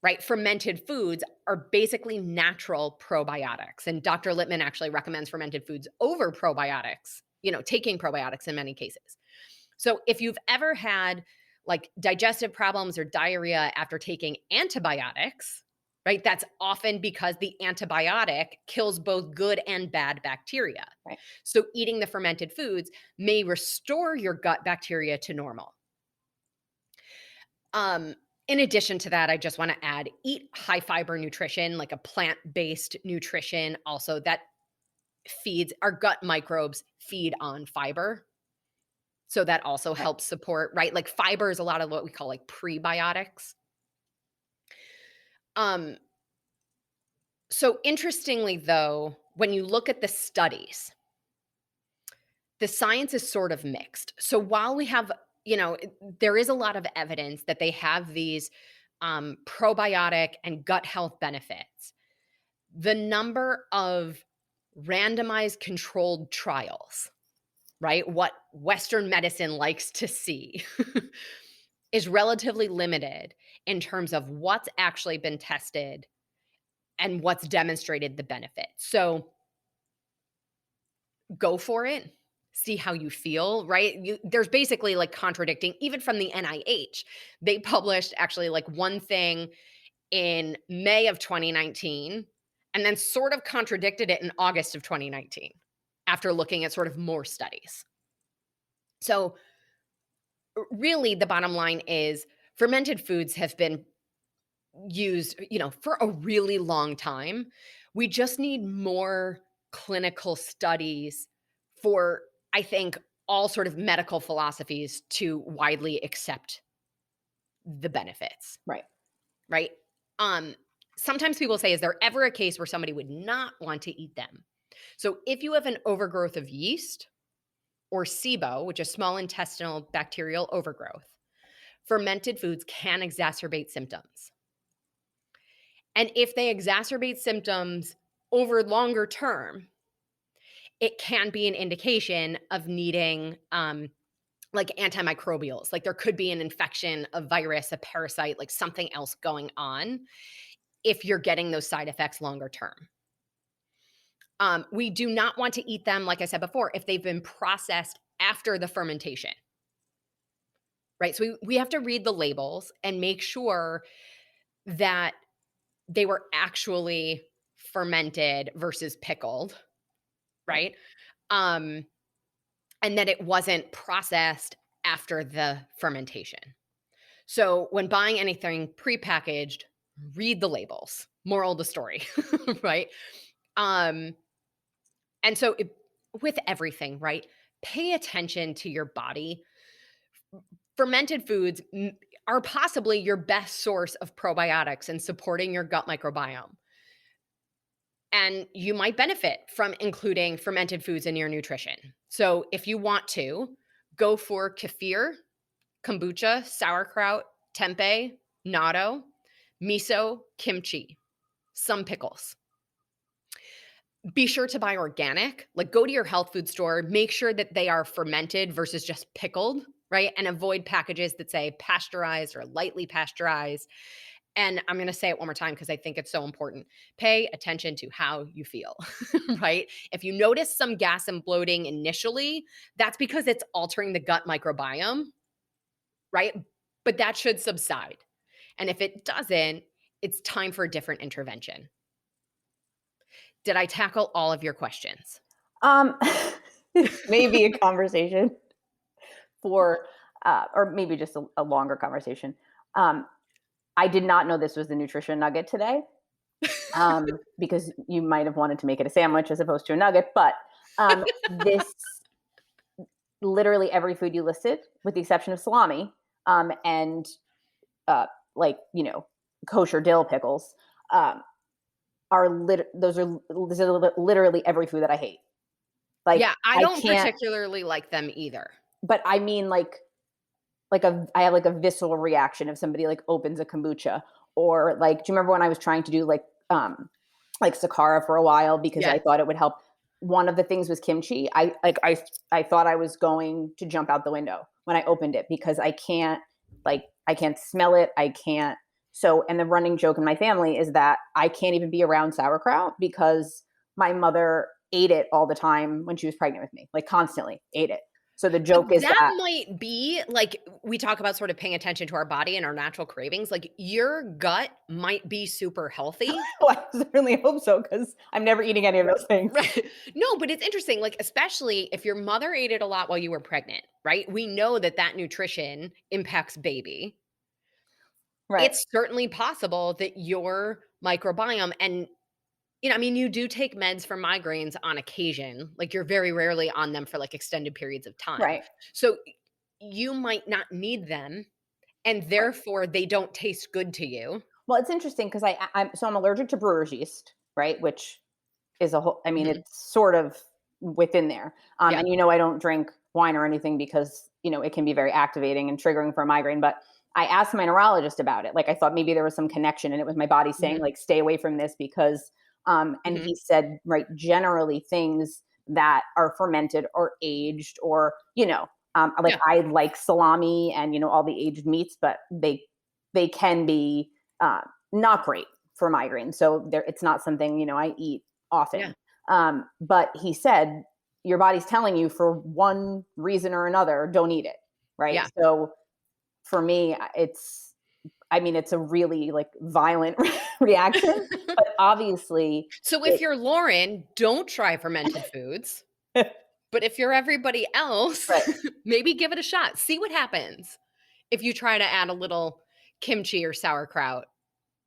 right? Fermented foods are basically natural probiotics. And Dr. Littman actually recommends fermented foods over probiotics, taking probiotics in many cases. So if you've ever had like digestive problems or diarrhea after taking antibiotics, right, that's often because the antibiotic kills both good and bad bacteria. Right. So eating the fermented foods may restore your gut bacteria to normal. In addition to that, I just want to add eat high fiber nutrition, like a plant-based nutrition. Also, that feeds our gut microbes feed on fiber. So that also Right. helps support, right? Like fiber is a lot of what we call like prebiotics. Um, so interestingly, though, when you look at the studies, the science is sort of mixed. So while we have, there is a lot of evidence that they have these probiotic and gut health benefits, the number of randomized controlled trials, right? What Western medicine likes to see is relatively limited in terms of what's actually been tested and what's demonstrated the benefit. So go for it. See how you feel, right? There's basically like contradicting, even from the NIH. They published actually like one thing in May of 2019 and then sort of contradicted it in August of 2019 after looking at sort of more studies. So, really, the bottom line is fermented foods have been used, for a really long time. We just need more clinical studies for, I think, all sort of medical philosophies to widely accept the benefits, Right. right? Sometimes people say, is there ever a case where somebody would not want to eat them? So if you have an overgrowth of yeast or SIBO, which is small intestinal bacterial overgrowth, fermented foods can exacerbate symptoms. And if they exacerbate symptoms over longer term, it can be an indication of needing like antimicrobials. Like there could be an infection, a virus, a parasite, like something else going on if you're getting those side effects longer term. We do not want to eat them, like I said before, if they've been processed after the fermentation, right? So we have to read the labels and make sure that they were actually fermented versus pickled, right? And that it wasn't processed after the fermentation. So when buying anything prepackaged, read the labels. Moral of the story, right? And so with everything, right? Pay attention to your body. Fermented foods are possibly your best source of probiotics and supporting your gut microbiome. And you might benefit from including fermented foods in your nutrition. So if you want to, go for kefir, kombucha, sauerkraut, tempeh, natto, miso, kimchi, some pickles. Be sure to buy organic. Like go to your health food store, make sure that they are fermented versus just pickled, right? And avoid packages that say pasteurized or lightly pasteurized. And I'm going to say it one more time because I think it's so important. Pay attention to how you feel, right? If you notice some gas and bloating initially, that's because it's altering the gut microbiome, right? But that should subside. And if it doesn't, it's time for a different intervention. Did I tackle all of your questions? Maybe a conversation for, or maybe just a longer conversation. I did not know this was the nutrition nugget today, because you might have wanted to make it a sandwich as opposed to a nugget. But this literally every food you listed, with the exception of salami, and like kosher dill pickles, those are literally every food that I hate. Like Yeah, I I don't can't, particularly like them either. but I mean I have like a visceral reaction if somebody like opens a kombucha, or like, do you remember when I was trying to do like Sakara for a while because Yeah. I thought it would help? One of the things was kimchi. I thought I was going to jump out the window when I opened it because I can't smell it. I can't. So, and the running joke in my family is that I can't even be around sauerkraut because my mother ate it all the time when she was pregnant with me, like constantly ate it. So the joke is That that might be like we talk about sort of paying attention to our body and our natural cravings. Like your gut might be super healthy. well, I certainly hope so because I'm never eating any of those things. Right. No, but it's interesting, like, especially if your mother ate it a lot while you were pregnant, right? We know that that nutrition impacts baby. Right. It's certainly possible that your microbiome and I mean, you do take meds for migraines on occasion. Like you're very rarely on them for like extended periods of time. Right. So you might not need them and Right. therefore they don't taste good to you. Well, it's interesting because I'm allergic to brewer's yeast, right? Which is a whole. I mean, Mhm. it's sort of within there. Yeah. And I don't drink wine or anything because it can be very activating and triggering for a migraine. But I asked my neurologist about it. Like I thought maybe there was some connection, and it was my body saying Mhm. like, stay away from this because. And Mhm. he said, right, generally things that are fermented or aged, or like Yeah. I like salami and all the aged meats, but they can be not great for migraine. So it's not something I eat Yeah. often. But he said your body's telling you for one reason or another, don't eat it, right? Yeah. So for me, it's a really like violent reaction, but obviously So if it, you're Lauren, don't try fermented foods. But if you're everybody else, right, maybe give it a shot. See what happens if you try to add a little kimchi or sauerkraut,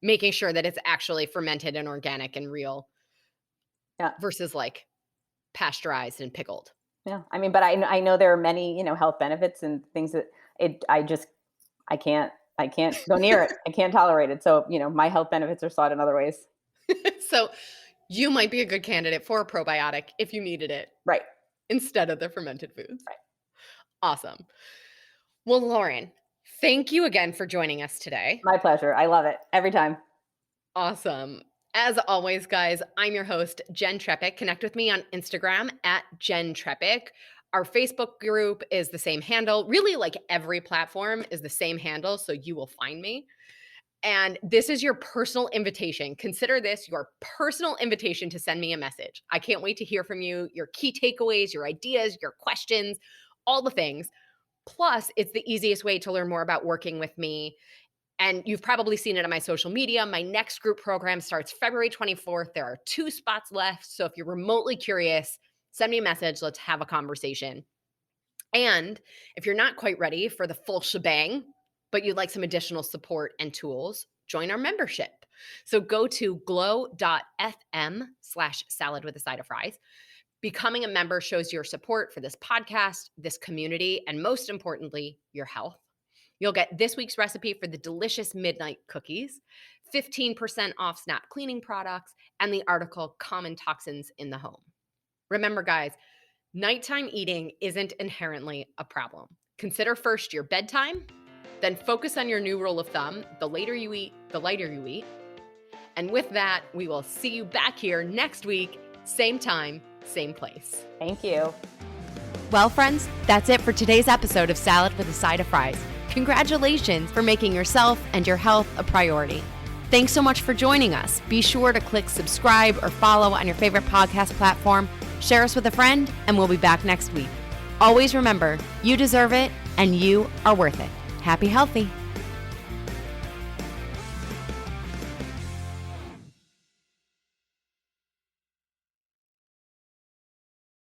making sure that it's actually fermented and organic and real yeah. versus like pasteurized and pickled. Yeah. I mean, but I know there are many, health benefits and things that I can't go near it. I can't tolerate it. So, my health benefits are sought in other ways. So you might be a good candidate for a probiotic if you needed it Right. instead of the fermented foods. Right. Awesome. Well, Lauren, thank you again for joining us today. My pleasure. I love it every time. Awesome. As always, guys, I'm your host, Jenn Trepeck. Connect with me on Instagram at Jenn Trepeck. Our Facebook group is the same handle. Really, like every platform is the same handle, so you will find me. And this is your personal invitation. Consider this your personal invitation to send me a message. I can't wait to hear from you, your key takeaways, your ideas, your questions, all the things. Plus, it's the easiest way to learn more about working with me. And you've probably seen it on my social media. My next group program starts February 24th. There are 2 spots left. So if you're remotely curious, send me a message. Let's have a conversation. And if you're not quite ready for the full shebang, but you'd like some additional support and tools, join our membership. So go to glow.fm/salad with a side of fries. Becoming a member shows your support for this podcast, this community, and most importantly, your health. You'll get this week's recipe for the delicious midnight cookies, 15% off Snap cleaning products, and the article Common Toxins in the Home. Remember, guys, nighttime eating isn't inherently a problem. Consider first your bedtime, then focus on your new rule of thumb: the later you eat, the lighter you eat. And with that, we will see you back here next week, same time, same place. Thank you. Well, friends, that's it for today's episode of Salad with a Side of Fries. Congratulations for making yourself and your health a priority. Thanks so much for joining us. Be sure to click subscribe or follow on your favorite podcast platform. Share us with a friend, and we'll be back next week. Always remember, you deserve it, and you are worth it. Happy healthy.